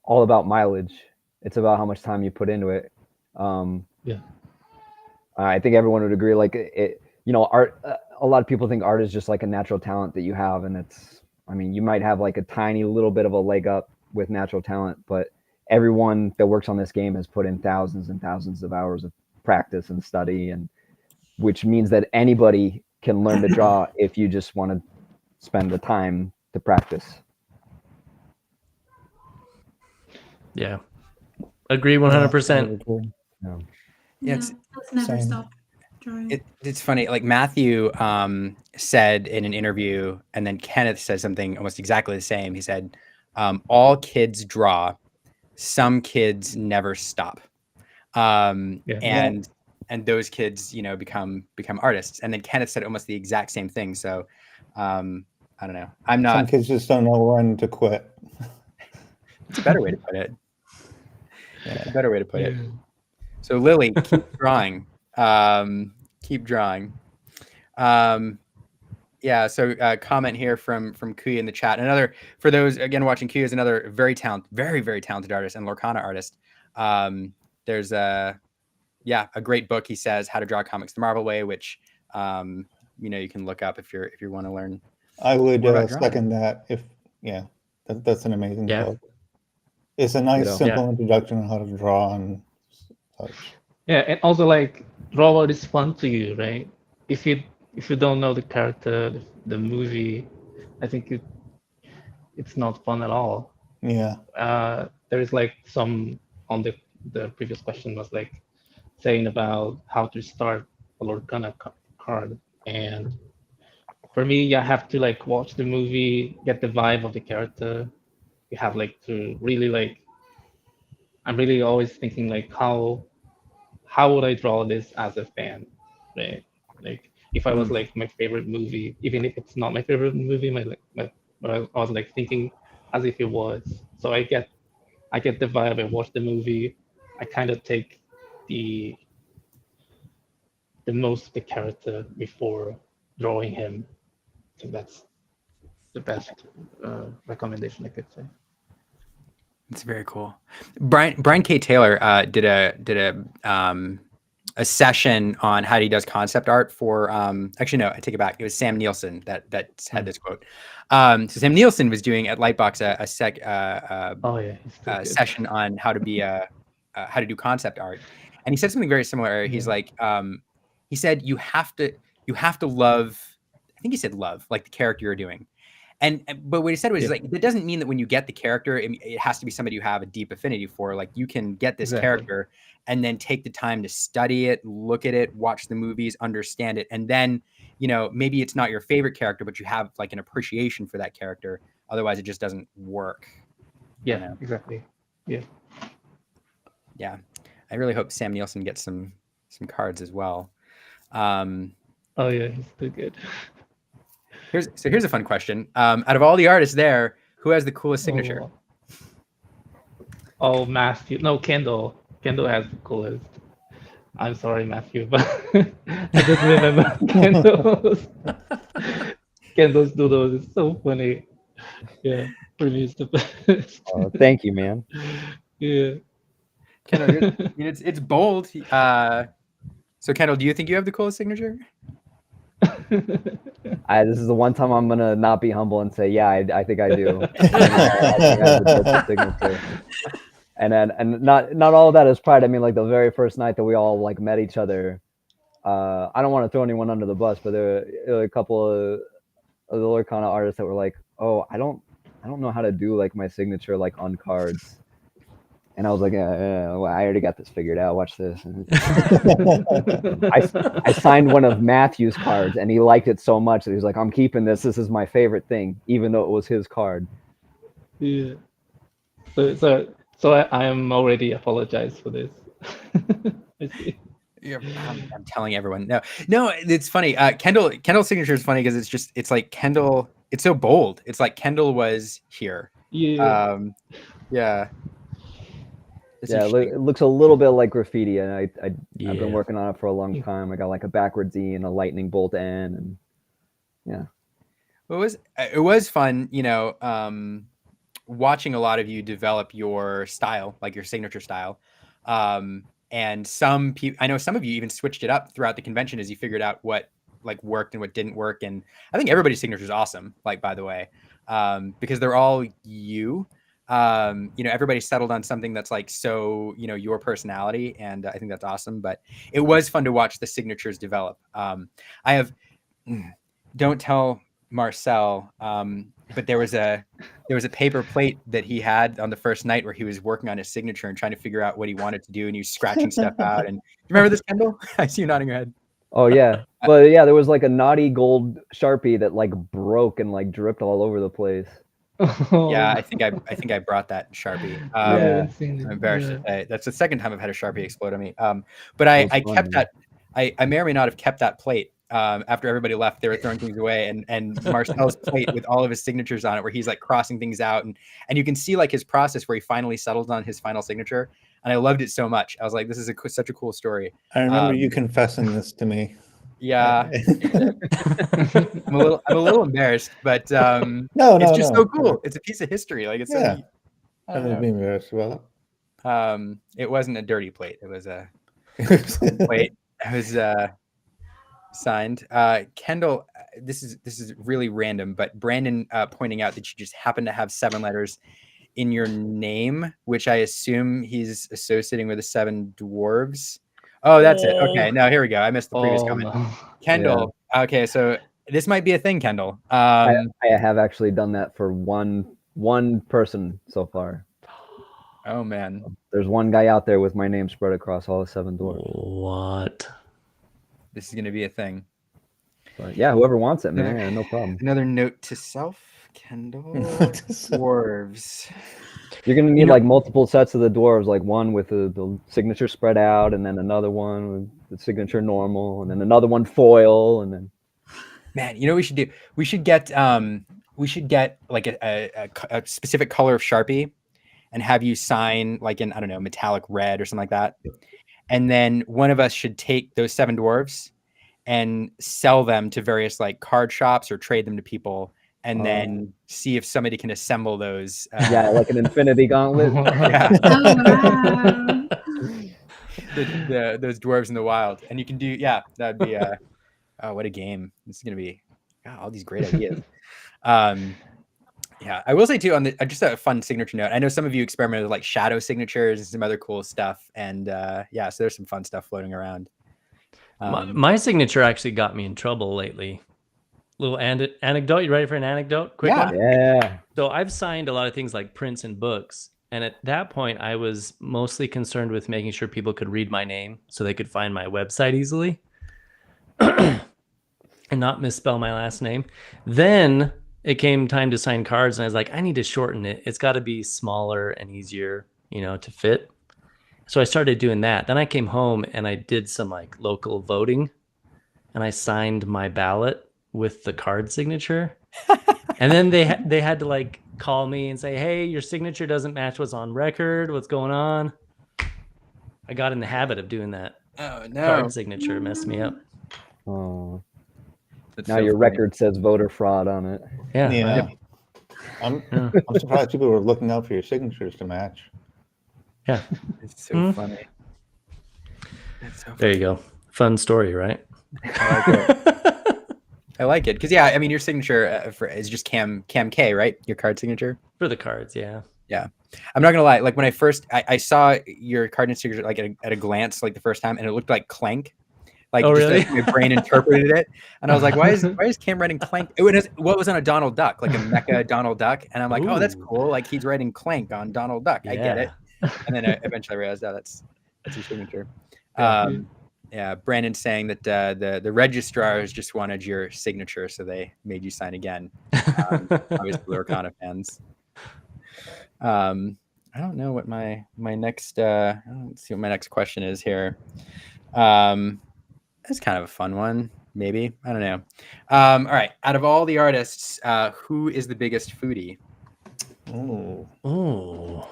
Speaker 7: all about mileage. It's about how much time you put into it. I think everyone would agree. Like art. A lot of people think art is just like a natural talent that you have, and you might have like a tiny little bit of a leg up with natural talent, but everyone that works on this game has put in thousands and thousands of hours of practice and study, and which means that anybody can learn to draw if you just want to spend the time to practice.
Speaker 2: Yeah. Agree 100%.
Speaker 7: Yeah.
Speaker 1: Yeah, it's
Speaker 5: let's never
Speaker 4: same.
Speaker 5: stop drawing.
Speaker 1: it's funny. Like Matthew said in an interview, and then Kenneth said something almost exactly the same. He said, "All kids draw. Some kids never stop."
Speaker 6: Yeah.
Speaker 1: And those kids, you know, become artists. And then Kenneth said almost the exact same thing. So I don't know. I'm
Speaker 4: Some
Speaker 1: not.
Speaker 4: kids just don't know when to quit.
Speaker 1: It's a better way to put it. It's a better way to put it.
Speaker 6: Yeah.
Speaker 1: So Lily, keep drawing. Keep drawing. Yeah. So comment here from Kuya in the chat. Another, for those again watching, Kuya is another very very talented artist and Lorcana artist. There's a great book. He says How to Draw Comics the Marvel Way, which you know, you can look up if you want to learn.
Speaker 4: I would
Speaker 1: More about drawing.
Speaker 4: second that. That's an amazing
Speaker 2: Yeah.
Speaker 4: book. It's a nice,
Speaker 7: Ditto.
Speaker 4: simple introduction on how to draw and such.
Speaker 6: Yeah, and also like draw what is fun to you, right? If you don't know the character, the movie, I think it's not fun at all.
Speaker 4: Yeah.
Speaker 6: There is like some on the previous question was like saying about how to start a Lorcana card, and for me, I have to like watch the movie, get the vibe of the character. You have like to really like. I'm really always thinking like how would I draw this as a fan, right? Like if I was like my favorite movie, even if it's not my favorite movie, I was like thinking as if it was. So I get the vibe. I watch the movie. I kind of take the most of the character before drawing him. I think that's the best recommendation I could say.
Speaker 1: It's very cool. Brian K. Taylor did a session on how he does concept art for actually no, I take it back. It was Sam Nielsen that had this quote. So Sam Nielsen was doing at Lightbox a session on how to be how to do concept art, and he said something very similar. He's like, he said you have to love. I think he said love, like the character you're doing. But what he said was like, it doesn't mean that when you get the character, it has to be somebody you have a deep affinity for. Like you can get this character and then take the time to study it, look at it, watch the movies, understand it. And then, you know, maybe it's not your favorite character, but you have like an appreciation for that character. Otherwise it just doesn't work.
Speaker 6: Yeah,
Speaker 1: you know?
Speaker 6: exactly. Yeah.
Speaker 1: Yeah. I really hope Sam Nielsen gets some cards as well.
Speaker 6: Oh yeah, he's too good.
Speaker 1: Here's a fun question. Out of all the artists there, who has the coolest signature?
Speaker 6: Oh, Matthew. No, Kendall. Kendall has the coolest. I'm sorry, Matthew, but I just remember Kendall's doodles is so funny. Yeah, Premier's the best.
Speaker 7: Oh, thank you, man.
Speaker 6: Yeah.
Speaker 1: Kendall, it's bold. So Kendall, do you think you have the coolest signature?
Speaker 7: This is the one time I'm gonna not be humble and say, yeah, I think I do. I think I have the dope signature. And not all of that is pride. I mean, like the very first night that we all like met each other. I don't want to throw anyone under the bus, but there were a couple of the Lorcana artists that were like, oh, I don't know how to do like my signature like on cards. And I was like, well, I already got this figured out. Watch this. I signed one of Matthew's cards, and he liked it so much that he was like, I'm keeping this. This is my favorite thing, even though it was his card.
Speaker 6: Yeah. So I am already apologized for this.
Speaker 1: Yeah, I'm telling everyone. No, it's funny. Kendall's signature is funny because it's like Kendall. It's so bold. It's like Kendall was here.
Speaker 6: Yeah.
Speaker 1: Yeah.
Speaker 7: It looks a little bit like graffiti, and I've been working on it for a long time. I got like a backwards E and a lightning bolt N, and yeah.
Speaker 1: It was fun, you know, watching a lot of you develop your style, like your signature style. And some people, I know some of you even switched it up throughout the convention as you figured out what like worked and what didn't work. And I think everybody's signature is awesome, like, by the way, because they're all you. You know, everybody settled on something that's like, so, you know, your personality. And I think that's awesome, but it was fun to watch the signatures develop. I have, don't tell Marcel, but there was a paper plate that he had on the first night where he was working on his signature and trying to figure out what he wanted to do, and he was scratching stuff out. And do you remember this, Kendall? I see you nodding your head.
Speaker 7: Oh yeah, but yeah, there was like a naughty gold Sharpie that like broke and like dripped all over the place.
Speaker 1: Yeah, I think I brought that Sharpie.
Speaker 6: I
Speaker 7: Yeah.
Speaker 6: haven't seen it.
Speaker 1: I'm embarrassed
Speaker 6: Yeah.
Speaker 1: to say that's the second time I've had a Sharpie explode on me. But I
Speaker 7: That was
Speaker 1: kept
Speaker 7: fun,
Speaker 1: that. I may or may not have kept that plate. After everybody left, they were throwing things away, and Marcel's plate with all of his signatures on it, where he's like crossing things out, and you can see like his process where he finally settles on his final signature. And I loved it so much. I was like, this is such a cool story.
Speaker 4: I remember you confessing this to me.
Speaker 1: Yeah, I'm a little embarrassed, but
Speaker 4: No,
Speaker 1: it's just so
Speaker 4: no.
Speaker 1: cool. It's a piece of history. Like it's
Speaker 4: Yeah.
Speaker 1: so neat. I
Speaker 4: I
Speaker 1: don't
Speaker 4: was
Speaker 1: know.
Speaker 4: being embarrassed about
Speaker 1: It wasn't a dirty plate. It was a
Speaker 4: it.
Speaker 1: plate. It was signed. Kendall, this is really random, but Brandon pointing out that you just happen to have 7 letters in your name, which I assume he's associating with the 7 dwarves. Oh, that's it. Okay, no, here we go. I missed the previous comment.
Speaker 6: No.
Speaker 1: Kendall. Okay, so this might be a thing, Kendall.
Speaker 7: I have actually done that for one person so far.
Speaker 1: Oh man.
Speaker 7: There's one guy out there with my name spread across all 7 dwarves.
Speaker 2: What?
Speaker 1: This is gonna be a thing.
Speaker 7: But yeah, whoever wants it, man, yeah, no problem.
Speaker 1: Another note to self, Kendall. Dwarves.
Speaker 7: You're gonna need like multiple sets of the dwarves, like one with the signature spread out, and then another one with the signature normal, and then another one foil, and then.
Speaker 1: Man, you know what we should do? We should get like a specific color of Sharpie, and have you sign like in, I don't know, metallic red or something like that. And then one of us should take those 7 dwarves and sell them to various like card shops or trade them to people, and then see if somebody can assemble those.
Speaker 7: Yeah, like an infinity gauntlet.
Speaker 1: Yeah.
Speaker 5: Oh, wow.
Speaker 1: Those dwarves in the wild. And you can do, yeah, that'd be oh, what a game. This is gonna be all these great ideas. Yeah, I will say too, on the just a fun signature note, I know some of you experimented with like shadow signatures and some other cool stuff, and yeah, so there's some fun stuff floating around.
Speaker 2: My signature actually got me in trouble lately. Little anecdote. You ready for an anecdote? Quick
Speaker 1: Yeah.
Speaker 2: one.
Speaker 7: Yeah.
Speaker 2: So I've signed a lot of things like prints and books. And at that point, I was mostly concerned with making sure people could read my name so they could find my website easily and not misspell my last name. Then it came time to sign cards, and I was like, I need to shorten it. It's got to be smaller and easier, to fit. So I started doing that. Then I came home and I did some like local voting, and I signed my ballot with the card signature. And then they had to like call me and say, hey, your signature doesn't match what's on record. What's going on? I got in the habit of doing that.
Speaker 1: Oh no.
Speaker 2: Card signature messed me up.
Speaker 7: Oh.
Speaker 1: That's
Speaker 7: Now
Speaker 1: so
Speaker 7: your
Speaker 1: funny.
Speaker 7: record says voter fraud on it.
Speaker 2: Yeah.
Speaker 4: Yeah.
Speaker 2: Right?
Speaker 4: I'm
Speaker 2: Yeah.
Speaker 4: surprised people were looking out for your signatures to match.
Speaker 2: Yeah.
Speaker 1: It's so funny. That's so
Speaker 2: There you go. Fun story, right?
Speaker 1: I like it. I like it because, yeah, I mean, your signature is just Cam K, right? Your card signature.
Speaker 2: For the cards, yeah.
Speaker 1: Yeah, I'm not gonna lie. Like when I first I saw your card signature like at a glance, like the first time, and it looked like Clank. Like,
Speaker 2: Oh,
Speaker 1: just,
Speaker 2: really?
Speaker 1: like, my brain interpreted it, and I was like, why is Cam writing Clank? What was on a Donald Duck, like a mecha Donald Duck, and I'm like, oh, that's
Speaker 2: Ooh.
Speaker 1: cool. Like he's writing Clank on Donald Duck. I get it.
Speaker 2: Yeah.
Speaker 1: And then I eventually realized, oh, that's your signature.
Speaker 2: Yeah.
Speaker 1: Yeah, Brandon saying that the registrars just wanted your signature, so they made you sign again. Obviously, Lorcana fans. I don't know what my next. Let's see what my next question is here. That's kind of a fun one, maybe. I don't know. All right. Out of all the artists, who is the biggest foodie?
Speaker 4: Oh.
Speaker 2: Oh.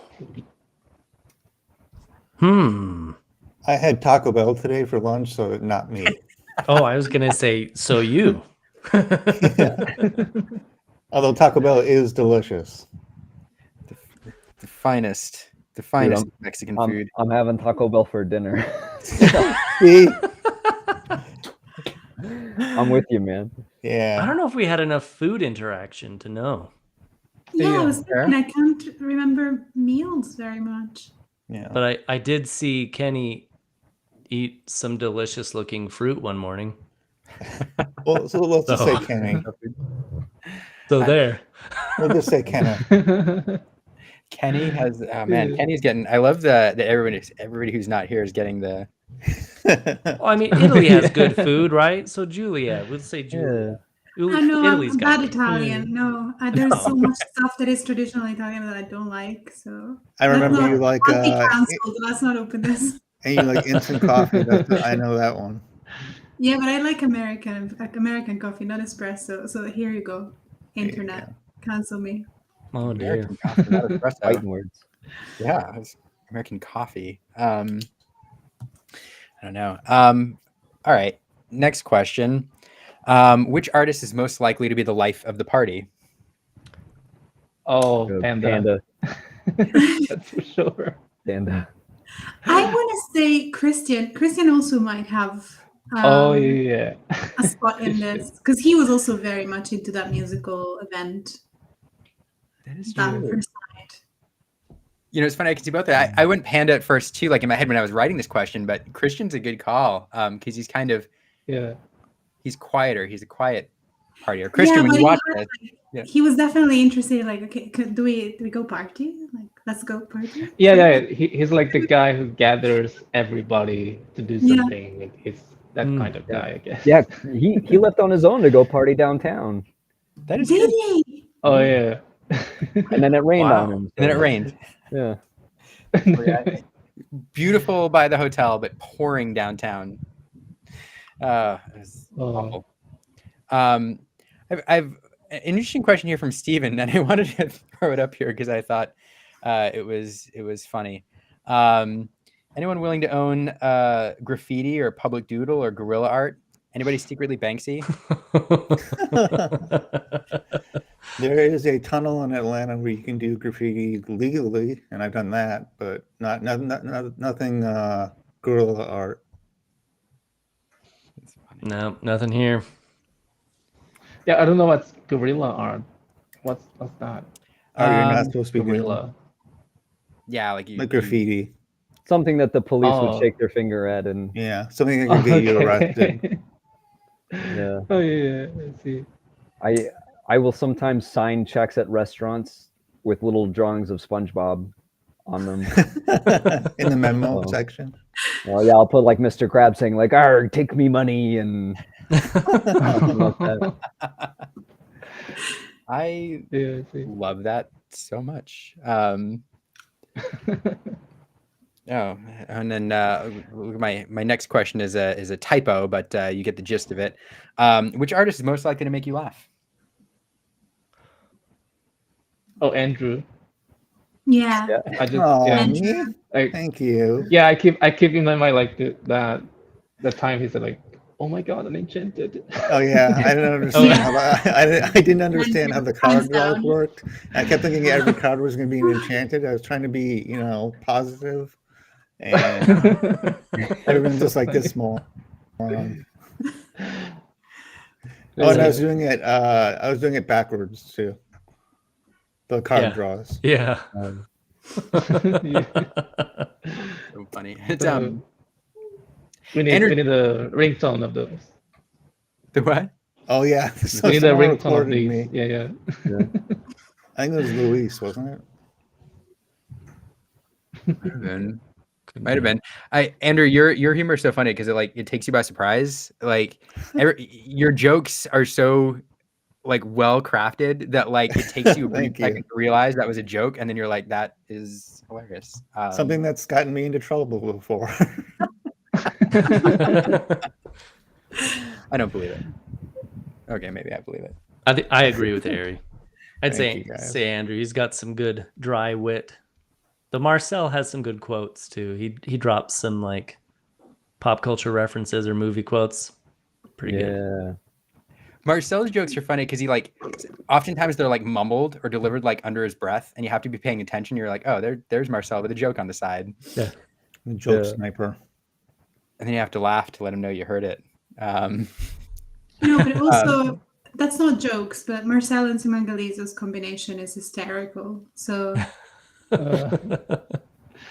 Speaker 4: I had Taco Bell today for lunch, so not me.
Speaker 2: Oh, I was gonna say, so you.
Speaker 4: Although Taco Bell is delicious.
Speaker 1: The finest
Speaker 7: Dude,
Speaker 1: Mexican food.
Speaker 7: I'm having Taco Bell for dinner.
Speaker 4: See?
Speaker 7: I'm with you, man.
Speaker 4: Yeah.
Speaker 2: I don't know if we had enough food interaction to know.
Speaker 5: Yeah, I was
Speaker 1: fair.
Speaker 5: thinking, I can't remember meals very much.
Speaker 4: Yeah.
Speaker 2: But I did see Kenny eat some delicious looking fruit one morning.
Speaker 4: Well, so let's just
Speaker 2: So-
Speaker 4: say Kenny.
Speaker 2: So there.
Speaker 4: We'll just say Kenna.
Speaker 1: Kenny has Kenny's getting. I love that everybody who's not here is getting the.
Speaker 2: Well, I mean, Italy has good food, right? So Julia, we'll say Julia.
Speaker 5: I know
Speaker 2: Italy's
Speaker 5: I'm
Speaker 2: got
Speaker 5: bad
Speaker 2: good
Speaker 5: Italian. No, there's so much stuff that is traditional Italian that I don't like. So
Speaker 4: I remember you like
Speaker 5: I'll be cancelled. Let's not open this.
Speaker 4: and you like instant coffee. I know that one.
Speaker 5: Yeah, but I like American coffee, not espresso. So here you go, internet, cancel me.
Speaker 2: Oh dear.
Speaker 1: American coffee, not espresso.
Speaker 7: Fighting words.
Speaker 1: Yeah, it's American coffee. I don't know. All right. Next question. Which artist is most likely to be the life of the party?
Speaker 6: Oh,
Speaker 7: Panda.
Speaker 6: Panda. That's for sure.
Speaker 7: Panda.
Speaker 5: I want to say Christian. Christian also might have
Speaker 6: Oh yeah.
Speaker 5: a spot in this because he was also very much into that musical event.
Speaker 1: That is
Speaker 5: That
Speaker 1: true.
Speaker 5: first night.
Speaker 1: You know, it's funny. I can see both that. I went Panda at first too, like in my head when I was writing this question. But Christian's a good call because he's kind of he's quieter. He's a quiet partier. Christian, when
Speaker 5: but
Speaker 1: you watch
Speaker 5: he
Speaker 1: this,
Speaker 5: he was definitely interested. Like, okay, do we go party? Like, let's go party.
Speaker 6: Yeah. He's like the guy who gathers everybody to do something. Like, he's that kind of guy, I guess.
Speaker 7: Yeah, he left on his own to go party downtown.
Speaker 1: that is
Speaker 5: Did
Speaker 1: good.
Speaker 5: he?
Speaker 6: Oh yeah.
Speaker 7: And then it rained
Speaker 1: Wow.
Speaker 7: on him.
Speaker 1: And then it rained.
Speaker 7: Yeah.
Speaker 1: Beautiful by the hotel, but pouring downtown. It was awful. I've an interesting question here from Steven, and I wanted to throw it up here because I thought it was funny. Anyone willing to own graffiti or public doodle or guerrilla art? Anybody secretly Banksy?
Speaker 4: There is a tunnel in Atlanta where you can do graffiti legally, and I've done that, but nothing guerrilla art.
Speaker 2: No, nothing here.
Speaker 6: Yeah, I don't know what's guerrilla art. What's that?
Speaker 4: Oh, you're not supposed to be doing
Speaker 6: Guerrilla.
Speaker 1: Yeah, like you.
Speaker 4: like graffiti.
Speaker 7: Something that the police
Speaker 6: Oh.
Speaker 7: would shake their finger at, and
Speaker 4: Yeah, something that can get you arrested.
Speaker 7: yeah.
Speaker 6: Oh yeah, I see.
Speaker 7: I will sometimes sign checks at restaurants with little drawings of SpongeBob on them.
Speaker 4: In the memo
Speaker 7: Oh.
Speaker 4: section.
Speaker 7: Well, yeah, I'll put like Mr. Krabs saying like, "Arr, take me money," and something like that.
Speaker 1: I
Speaker 6: Yeah, I see.
Speaker 1: love that so much. Oh, and then my next question is a typo, but you get the gist of it. Which artist is most likely to make you laugh?
Speaker 6: Oh, Andrew.
Speaker 5: Yeah.
Speaker 6: I just
Speaker 4: Oh,
Speaker 6: yeah.
Speaker 4: me?
Speaker 6: Like,
Speaker 4: Thank you.
Speaker 6: yeah, I keep in my mind like the time he said like, "Oh my God, an enchanted."
Speaker 4: Oh yeah, I didn't understand how I didn't understand how the card
Speaker 5: Hands
Speaker 4: draws
Speaker 5: down.
Speaker 4: worked. I kept thinking every card was going to be an enchanted. I was trying to be, positive, and everyone's just like this small. Oh, and I was doing it. I was doing it backwards too. The card
Speaker 2: Yeah.
Speaker 4: draws.
Speaker 2: Yeah.
Speaker 6: Yeah.
Speaker 1: So funny. It's
Speaker 6: We need
Speaker 1: Andrew-
Speaker 6: we need a ringtone of those.
Speaker 1: the what?
Speaker 4: Oh yeah,
Speaker 6: We need a
Speaker 4: someone
Speaker 6: ringtone of
Speaker 4: recorded
Speaker 6: these.
Speaker 4: me.
Speaker 6: Yeah.
Speaker 4: I think it was Luis, wasn't it?
Speaker 1: Might have been. Andrew, your humor is so funny because it takes you by surprise. Like your jokes are so like well crafted that like it takes you a brief
Speaker 4: Thank you.
Speaker 1: second to realize that was a joke, and then you're like, that is hilarious.
Speaker 4: Something that's gotten me into trouble before.
Speaker 1: I don't believe it. Okay, maybe I believe it.
Speaker 2: I agree with Harry. I'd
Speaker 4: Thank you, guys.
Speaker 2: say Andrew. He's got some good dry wit. The Marcel has some good quotes too. He drops some like pop culture references or movie quotes. Pretty good.
Speaker 7: Yeah.
Speaker 1: Marcel's jokes are funny because he like oftentimes they're like mumbled or delivered like under his breath, and you have to be paying attention. You're like, oh, there's Marcel with a joke on the side,
Speaker 7: Yeah.
Speaker 4: The joke
Speaker 7: Yeah.
Speaker 4: sniper.
Speaker 1: and then you have to laugh to let him know you heard it.
Speaker 5: No, but also that's not jokes, but Marcel and Simangalizo's combination is hysterical. So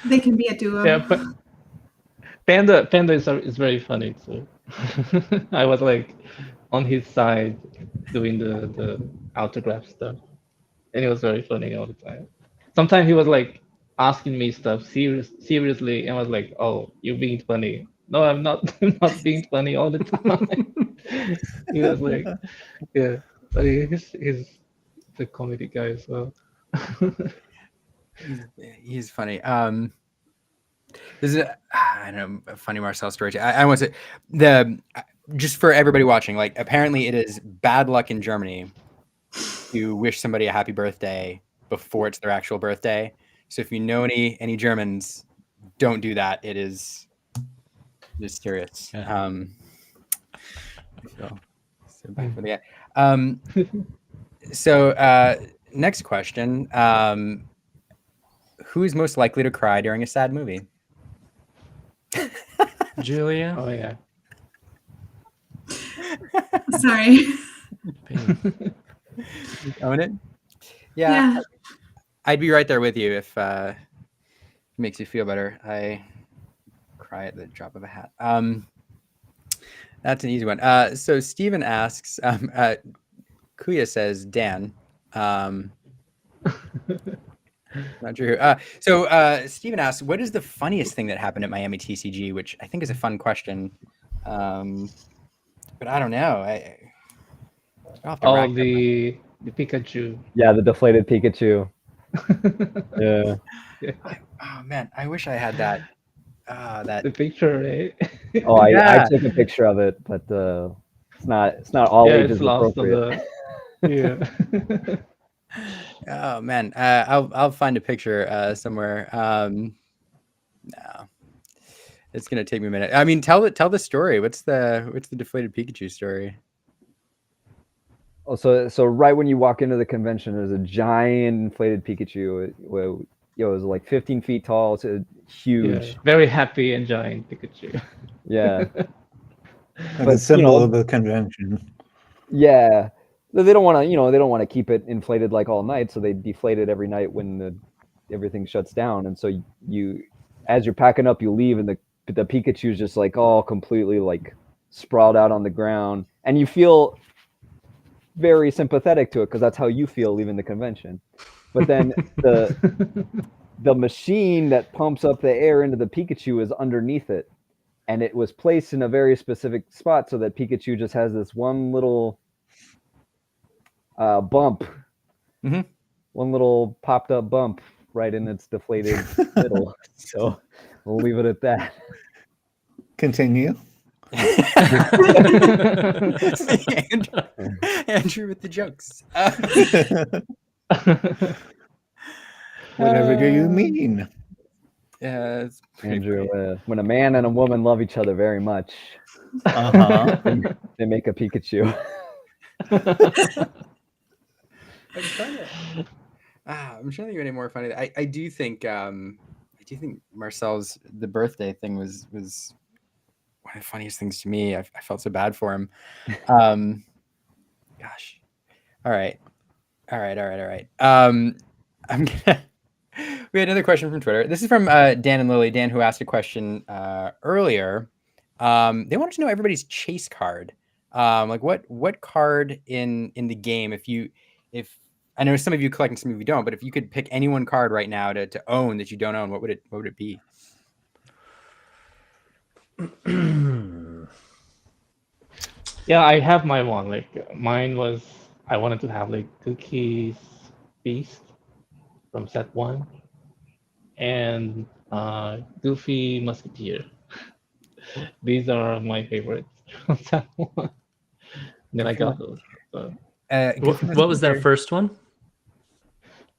Speaker 5: they can be a duo.
Speaker 6: Yeah, but Panda is very funny too. I was like on his side doing the autograph stuff, and it was very funny all the time. Sometimes he was like asking me stuff seriously, and was like, "Oh, you're being funny." No, I'm not. I'm not being funny all the time. He was like, "Yeah, but he's the comedy guy as well."
Speaker 1: He's funny. This is I don't know, a funny Marcel story. I want to say just for everybody watching, like apparently it is bad luck in Germany to wish somebody a happy birthday before it's their actual birthday. So if you know any Germans, don't do that. It is mysterious.
Speaker 2: Yeah.
Speaker 1: So back for the so next question. Who is most likely to cry during a sad movie?
Speaker 2: Julia.
Speaker 6: Oh yeah.
Speaker 5: Sorry.
Speaker 1: Own it? Yeah. I'd be right there with you if it makes you feel better. I cry at the drop of a hat. That's an easy one. So Steven asks, Kuya says, Dan. Not sure who. So Steven asks, what is the funniest thing that happened at Miami TCG? Which I think is a fun question. But I don't know. I'll have to rack
Speaker 6: the Pikachu.
Speaker 7: Yeah, the deflated Pikachu. Yeah.
Speaker 1: Oh man, I wish I had that. That
Speaker 6: The picture, right?
Speaker 7: Oh,
Speaker 1: Yeah.
Speaker 7: I took a picture of it, but it's not all
Speaker 6: Yeah,
Speaker 7: ages
Speaker 6: it's lost on
Speaker 7: appropriate.
Speaker 6: the. Yeah.
Speaker 1: Oh man, I'll find a picture somewhere. No, it's gonna take me a minute. I mean, tell the story. What's the deflated Pikachu story?
Speaker 7: Oh, so right when you walk into the convention, there's a giant inflated Pikachu. It was like 15 feet tall. It's a huge.
Speaker 6: Yeah, very happy and giant Pikachu.
Speaker 7: Yeah.
Speaker 4: Like a symbol of the convention.
Speaker 7: Yeah. They don't want to, they don't want to keep it inflated like all night, so they deflate it every night when everything shuts down. And so you, as you're packing up, you leave, and the Pikachu's just like all completely like sprawled out on the ground, and you feel very sympathetic to it because that's how you feel leaving the convention. But then the machine that pumps up the air into the Pikachu is underneath it, and it was placed in a very specific spot so that Pikachu just has this one little bump, one little popped up bump right in its deflated middle. So we'll leave it at that.
Speaker 4: Continue.
Speaker 1: Andrew with the jokes.
Speaker 4: Whatever do you mean?
Speaker 1: Yeah, it's pretty
Speaker 7: Andrew,
Speaker 1: funny.
Speaker 7: when a man and a woman love each other very much, they make a Pikachu.
Speaker 1: I'm trying to think of any more funny. I do think Marcel's the birthday thing was one of the funniest things to me. I felt so bad for him. Gosh. All right. We had another question from Twitter. This is from Dan and Lily. Dan, who asked a question earlier. They wanted to know everybody's chase card. Like what card in the game, if I know some of you collect and some of you don't, but if you could pick any one card right now to own that you don't own, what would it be?
Speaker 6: Yeah, I have my one. Like mine was, I wanted to have like Cookie's Beast from set 1 and Goofy Musketeer. These are my favorites from set 1. Then I got those. So.
Speaker 2: What was that first one?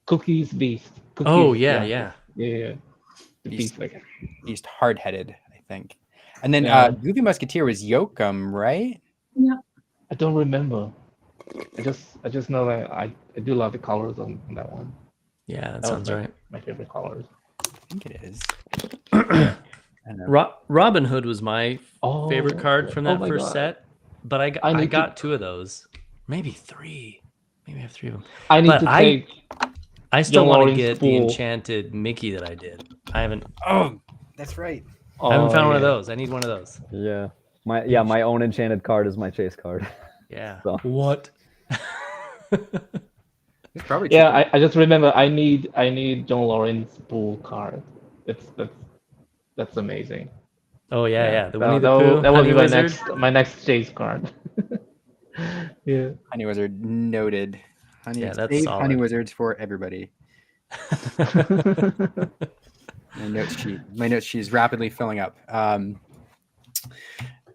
Speaker 6: Cookie's Beast. Cookies,
Speaker 2: oh yeah.
Speaker 6: The Beast, like
Speaker 1: Beast hard-headed, I think. And then Goofy Musketeer was Yoakum, right?
Speaker 5: Yeah.
Speaker 6: I don't remember. I just know that I do love the colors on that one.
Speaker 2: Yeah, that sounds right.
Speaker 6: My favorite colors.
Speaker 1: I think it is.
Speaker 2: Robin Hood was my favorite card from that first
Speaker 6: God.
Speaker 2: set, but I got 2 of those, maybe 3. Maybe I have 3 of them.
Speaker 6: I need
Speaker 2: But
Speaker 6: to take.
Speaker 2: I still
Speaker 6: Young
Speaker 2: want to
Speaker 6: Lawrence
Speaker 2: get the
Speaker 6: Poole.
Speaker 2: enchanted Mickey that I did. I haven't.
Speaker 1: Oh, that's right.
Speaker 2: I haven't found one of those. I need one of those.
Speaker 7: Yeah. My own enchanted card is my chase card.
Speaker 2: Yeah.
Speaker 7: So.
Speaker 2: What?
Speaker 1: It's probably
Speaker 6: Yeah,
Speaker 1: cheaper.
Speaker 6: I just remember I need John Lawrence pool card. That's amazing.
Speaker 2: Oh yeah. The
Speaker 6: that,
Speaker 2: Winnie the
Speaker 6: that will,
Speaker 2: Pooh,
Speaker 6: that will
Speaker 2: Honey
Speaker 6: be my
Speaker 2: Wizard.
Speaker 6: next chase card. Yeah.
Speaker 1: Honey Wizard noted.
Speaker 2: Yeah, that's
Speaker 1: save
Speaker 2: solid.
Speaker 1: Honey Wizards for everybody. My notes sheet is rapidly filling up.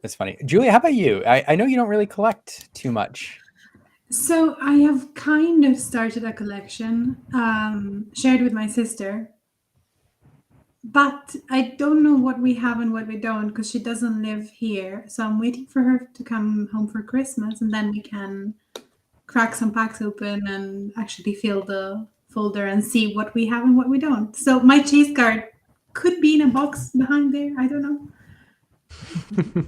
Speaker 1: That's funny. Julia, how about you? I know you don't really collect too much.
Speaker 5: So I have kind of started a collection, shared with my sister. But I don't know what we have and what we don't because she doesn't live here. So I'm waiting for her to come home for Christmas and then we can crack some packs open and actually fill the folder and see what we have and what we don't. So my chase card could be in a box behind there. I don't know.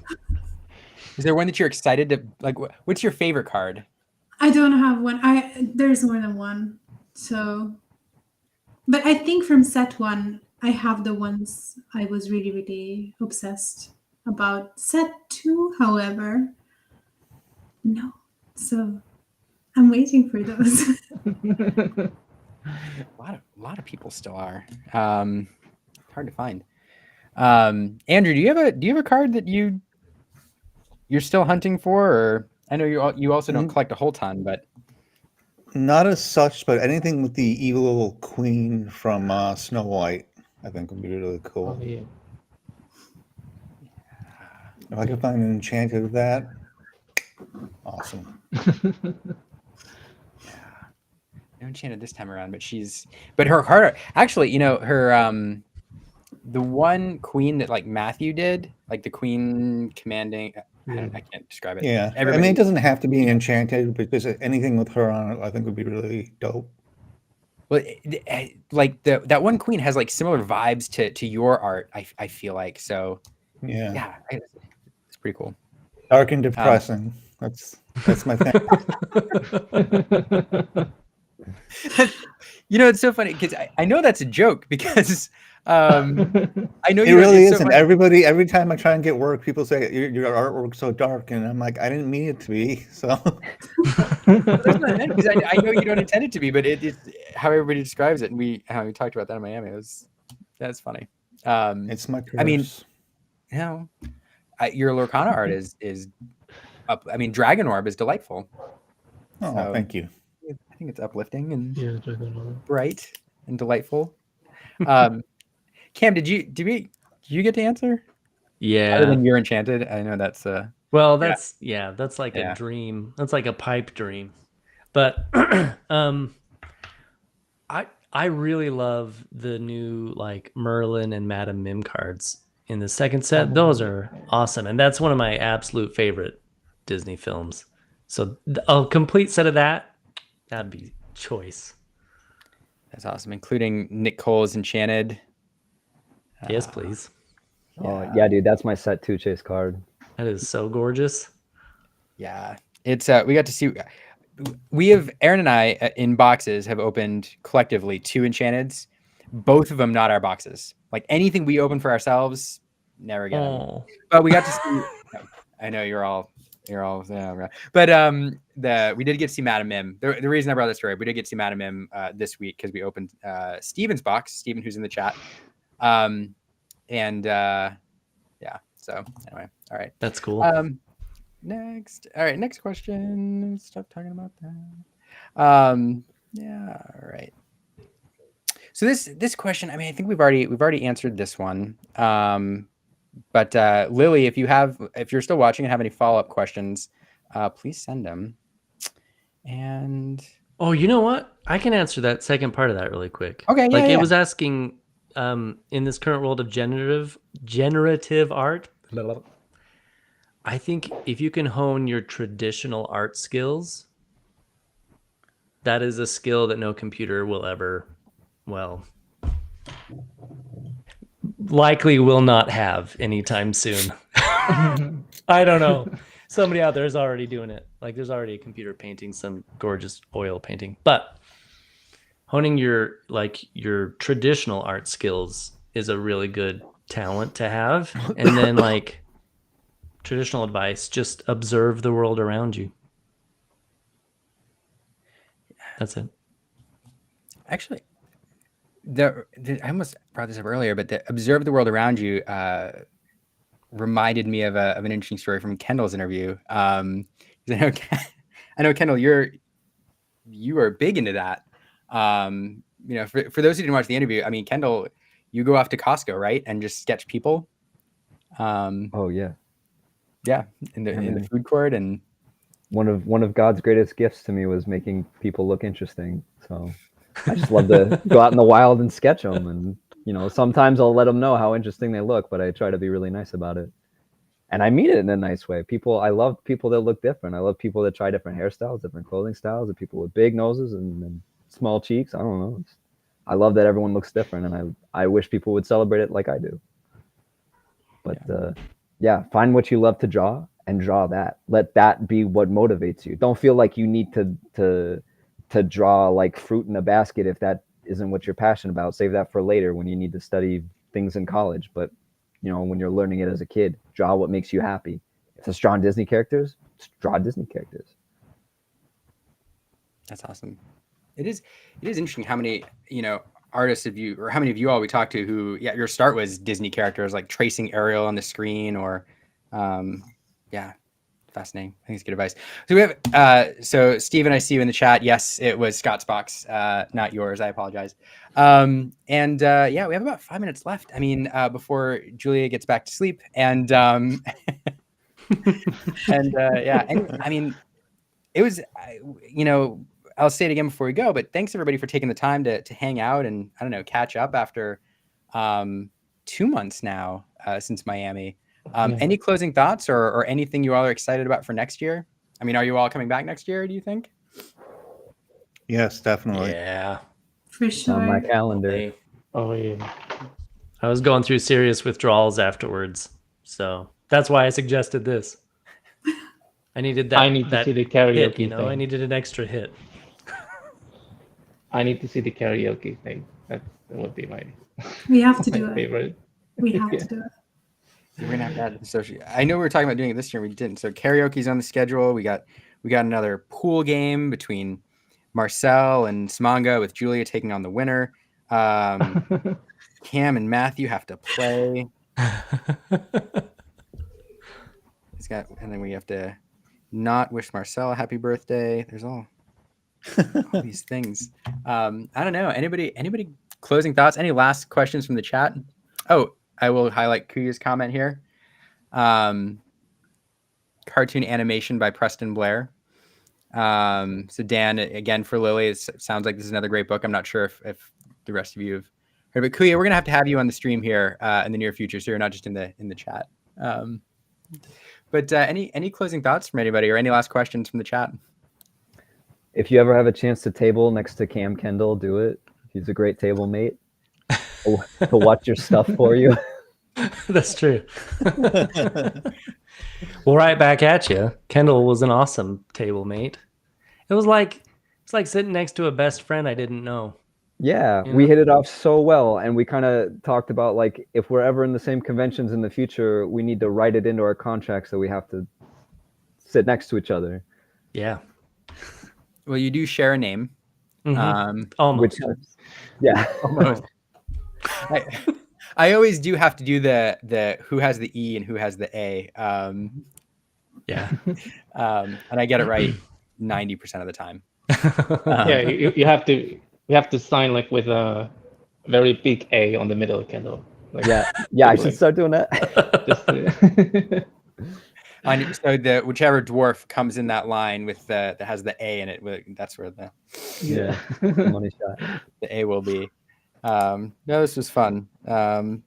Speaker 1: Is there one that you're excited to like? What's your favorite card?
Speaker 5: I don't have one. There's more than one. So, but I think from set one, I have the ones I was really, really obsessed about. Set two, however, no. So I'm waiting for those.
Speaker 1: A lot of people still are. Hard to find. Andrew, do you have a card that you're still hunting for, or I know you also don't collect a whole ton, but
Speaker 4: Not as such, but anything with the evil queen from Snow White, I think would be really cool.
Speaker 6: Oh, yeah.
Speaker 4: If I could find an enchanted of that, awesome.
Speaker 1: no enchanted this time around. But her card actually, her the one queen that like Matthew did, like the queen commanding. I can't describe it.
Speaker 4: Yeah,
Speaker 1: Everybody,
Speaker 4: I mean, it doesn't have to be enchanted because anything with her on it, I think would be really dope.
Speaker 1: well, like that one queen has like similar vibes to your art. I feel like so.
Speaker 4: Yeah,
Speaker 1: It's pretty cool.
Speaker 4: dark and depressing. That's my thing.
Speaker 1: It's so funny because I know that's a joke because I know
Speaker 4: It
Speaker 1: you
Speaker 4: really
Speaker 1: it's so
Speaker 4: isn't.
Speaker 1: funny.
Speaker 4: Every time I try and get work, people say your artwork's so dark, and I'm like, I didn't mean it to be. So
Speaker 1: That's what I meant, because I know you don't intend it to be, but it's how everybody describes it, and how we talked about that in Miami. That's funny.
Speaker 4: it's my curse.
Speaker 1: I mean, your Lorcana art is up. I mean, Dragon Orb is delightful.
Speaker 4: oh,
Speaker 1: so-
Speaker 4: thank you.
Speaker 1: I think it's uplifting and
Speaker 6: Yeah, Dragon Ball.
Speaker 1: bright and delightful. Cam, did you get to answer? Other
Speaker 2: Yeah.
Speaker 1: than you're enchanted, I know that's
Speaker 2: Well, that's like
Speaker 1: Yeah.
Speaker 2: a dream. That's like a pipe dream. But I really love the new like Merlin and Madame Mim cards in the second set. Those are awesome, and that's one of my absolute favorite Disney films. So a complete set of that'd be choice.
Speaker 1: that's awesome, including Nick Cole's Enchanted.
Speaker 2: Yes, please.
Speaker 7: Oh yeah, dude, that's my set 2 chase card.
Speaker 2: That is so gorgeous.
Speaker 1: Yeah, it's we got to see. Aaron and I in boxes have opened collectively 2 Enchanteds, both of them not our boxes. Like anything we open for ourselves, never get them.
Speaker 2: Oh,
Speaker 1: But we got to see. I know you're all. But we did get to see Madame Mim. The reason I brought this story, we did get to see Madame Mim this week because we opened Steven's box. Steven, who's in the chat. So anyway, all right.
Speaker 2: that's cool.
Speaker 1: Next question. Stop talking about that. All right. So this question, I mean, I think we've already answered this one. But Lily, if you're still watching and have any follow-up questions, please send them. And
Speaker 2: Oh, you know what? I can answer that second part of that really quick.
Speaker 1: Okay,
Speaker 2: Like
Speaker 1: yeah.
Speaker 2: it was asking, in this current world of generative art, I think if you can hone your traditional art skills, that is a skill that no computer will ever, likely will not have anytime soon. I don't know. Somebody out there is already doing it. Like there's already a computer painting some gorgeous oil painting. But honing your traditional art skills is a really good talent to have. And then like traditional advice, just observe the world around you. That's it.
Speaker 1: Actually, I almost brought this up earlier, but the observe the world around you reminded me of an interesting story from Kendall's interview. 'Cause I know Kendall, you are big into that. For those who didn't watch the interview, I mean, Kendall, you go off to Costco, right, and just sketch people.
Speaker 7: Oh yeah,
Speaker 1: in the food court, and
Speaker 7: one of God's greatest gifts to me was making people look interesting. So I just love to go out in the wild and sketch them, and sometimes I'll let them know how interesting they look, but I try to be really nice about it. And I mean it in a nice way. I love people that look different. I love people that try different hairstyles, different clothing styles, and people with big noses and small cheeks. I don't know. I love that everyone looks different, and I wish people would celebrate it like I do. But find what you love to draw and draw that. Let that be what motivates you. Don't feel like you need to draw like fruit in a basket if that isn't what you're passionate about. Save that for later when you need to study things in college. But when you're learning it as a kid, draw what makes you happy. If it's drawing Disney characters, draw Disney characters.
Speaker 1: That's awesome. It is interesting how many artists of you, or how many of you all we talked to who your start was Disney characters, like tracing Ariel on the screen, or fascinating. I think it's good advice. So we have so Steven, I see you in the chat. Yes, it was Scott's box, not yours. I apologize. We have about 5 minutes left. I mean, before Julia gets back to sleep, and I mean, it was I'll say it again before we go, but thanks everybody for taking the time to hang out and catch up after 2 months now since Miami. Any closing thoughts or anything you all are excited about for next year? I mean, are you all coming back next year, do you think?
Speaker 4: Yes, definitely.
Speaker 2: Yeah.
Speaker 5: For sure.
Speaker 7: On my calendar.
Speaker 6: Oh yeah.
Speaker 2: I was going through serious withdrawals afterwards, so that's why I suggested this. I needed that.
Speaker 6: I need to see the karaoke
Speaker 2: hit,
Speaker 6: thing.
Speaker 2: I needed an extra hit.
Speaker 6: I need to see the karaoke thing. That would be my
Speaker 5: We have to do it.
Speaker 6: favorite.
Speaker 5: We have to do it.
Speaker 1: We're gonna have to add the social. I know we were talking about doing it this year, we didn't. So karaoke's on the schedule. We got another pool game between Marcel and Smanga, with Julia taking on the winner. Cam and Matthew have to play. And then we have to not wish Marcel a happy birthday. There's all these things. I don't know. Anybody closing thoughts? Any last questions from the chat? Oh, I will highlight Kuya's comment here. Cartoon animation by Preston Blair. So Dan, again, for Lily, it sounds like this is another great book. I'm not sure if the rest of you have heard, but Kuya, we're gonna have to have you on the stream here in the near future, so you're not just in the chat. But any closing thoughts from anybody, or any last questions from the chat?
Speaker 7: If you ever have a chance to table next to Cam Kendall, do it. He's a great table mate. He'll watch your stuff for you.
Speaker 2: That's true. Well, right back at you. Kendall was an awesome table mate. It's like sitting next to a best friend I didn't know.
Speaker 7: Yeah, we hit it off so well, and we kind of talked about, like, if we're ever in the same conventions in the future, we need to write it into our contracts that we have to sit next to each other.
Speaker 2: Yeah.
Speaker 1: Well, you do share a name.
Speaker 2: Almost.
Speaker 1: Almost. I always do have to do the who has the E and who has the A. And I get it right 90% of the time.
Speaker 6: You have to sign like with a very big A on the middle, Kendall. Like,
Speaker 7: I should start doing that.
Speaker 1: So whichever dwarf comes in that line with that has the A in it, that's where the
Speaker 7: money shot.
Speaker 1: The A will be. No, this was fun. Well,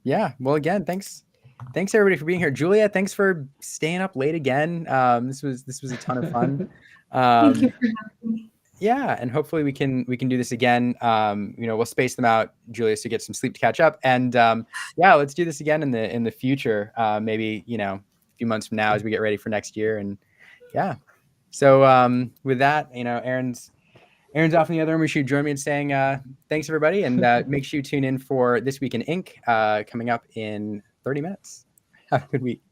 Speaker 1: again, thanks everybody for being here. Julia, thanks for staying up late again. This was a ton of fun.
Speaker 5: Thank you for having me.
Speaker 1: Yeah, and hopefully we can do this again. We'll space them out, Julia, so you get some sleep to catch up. And let's do this again in the future. Maybe a few months from now as we get ready for next year. And so with that, Aaron's off in the other room. We should join me in saying thanks everybody, and make sure you tune in for This Week in Ink coming up in 30 minutes. Have a good week.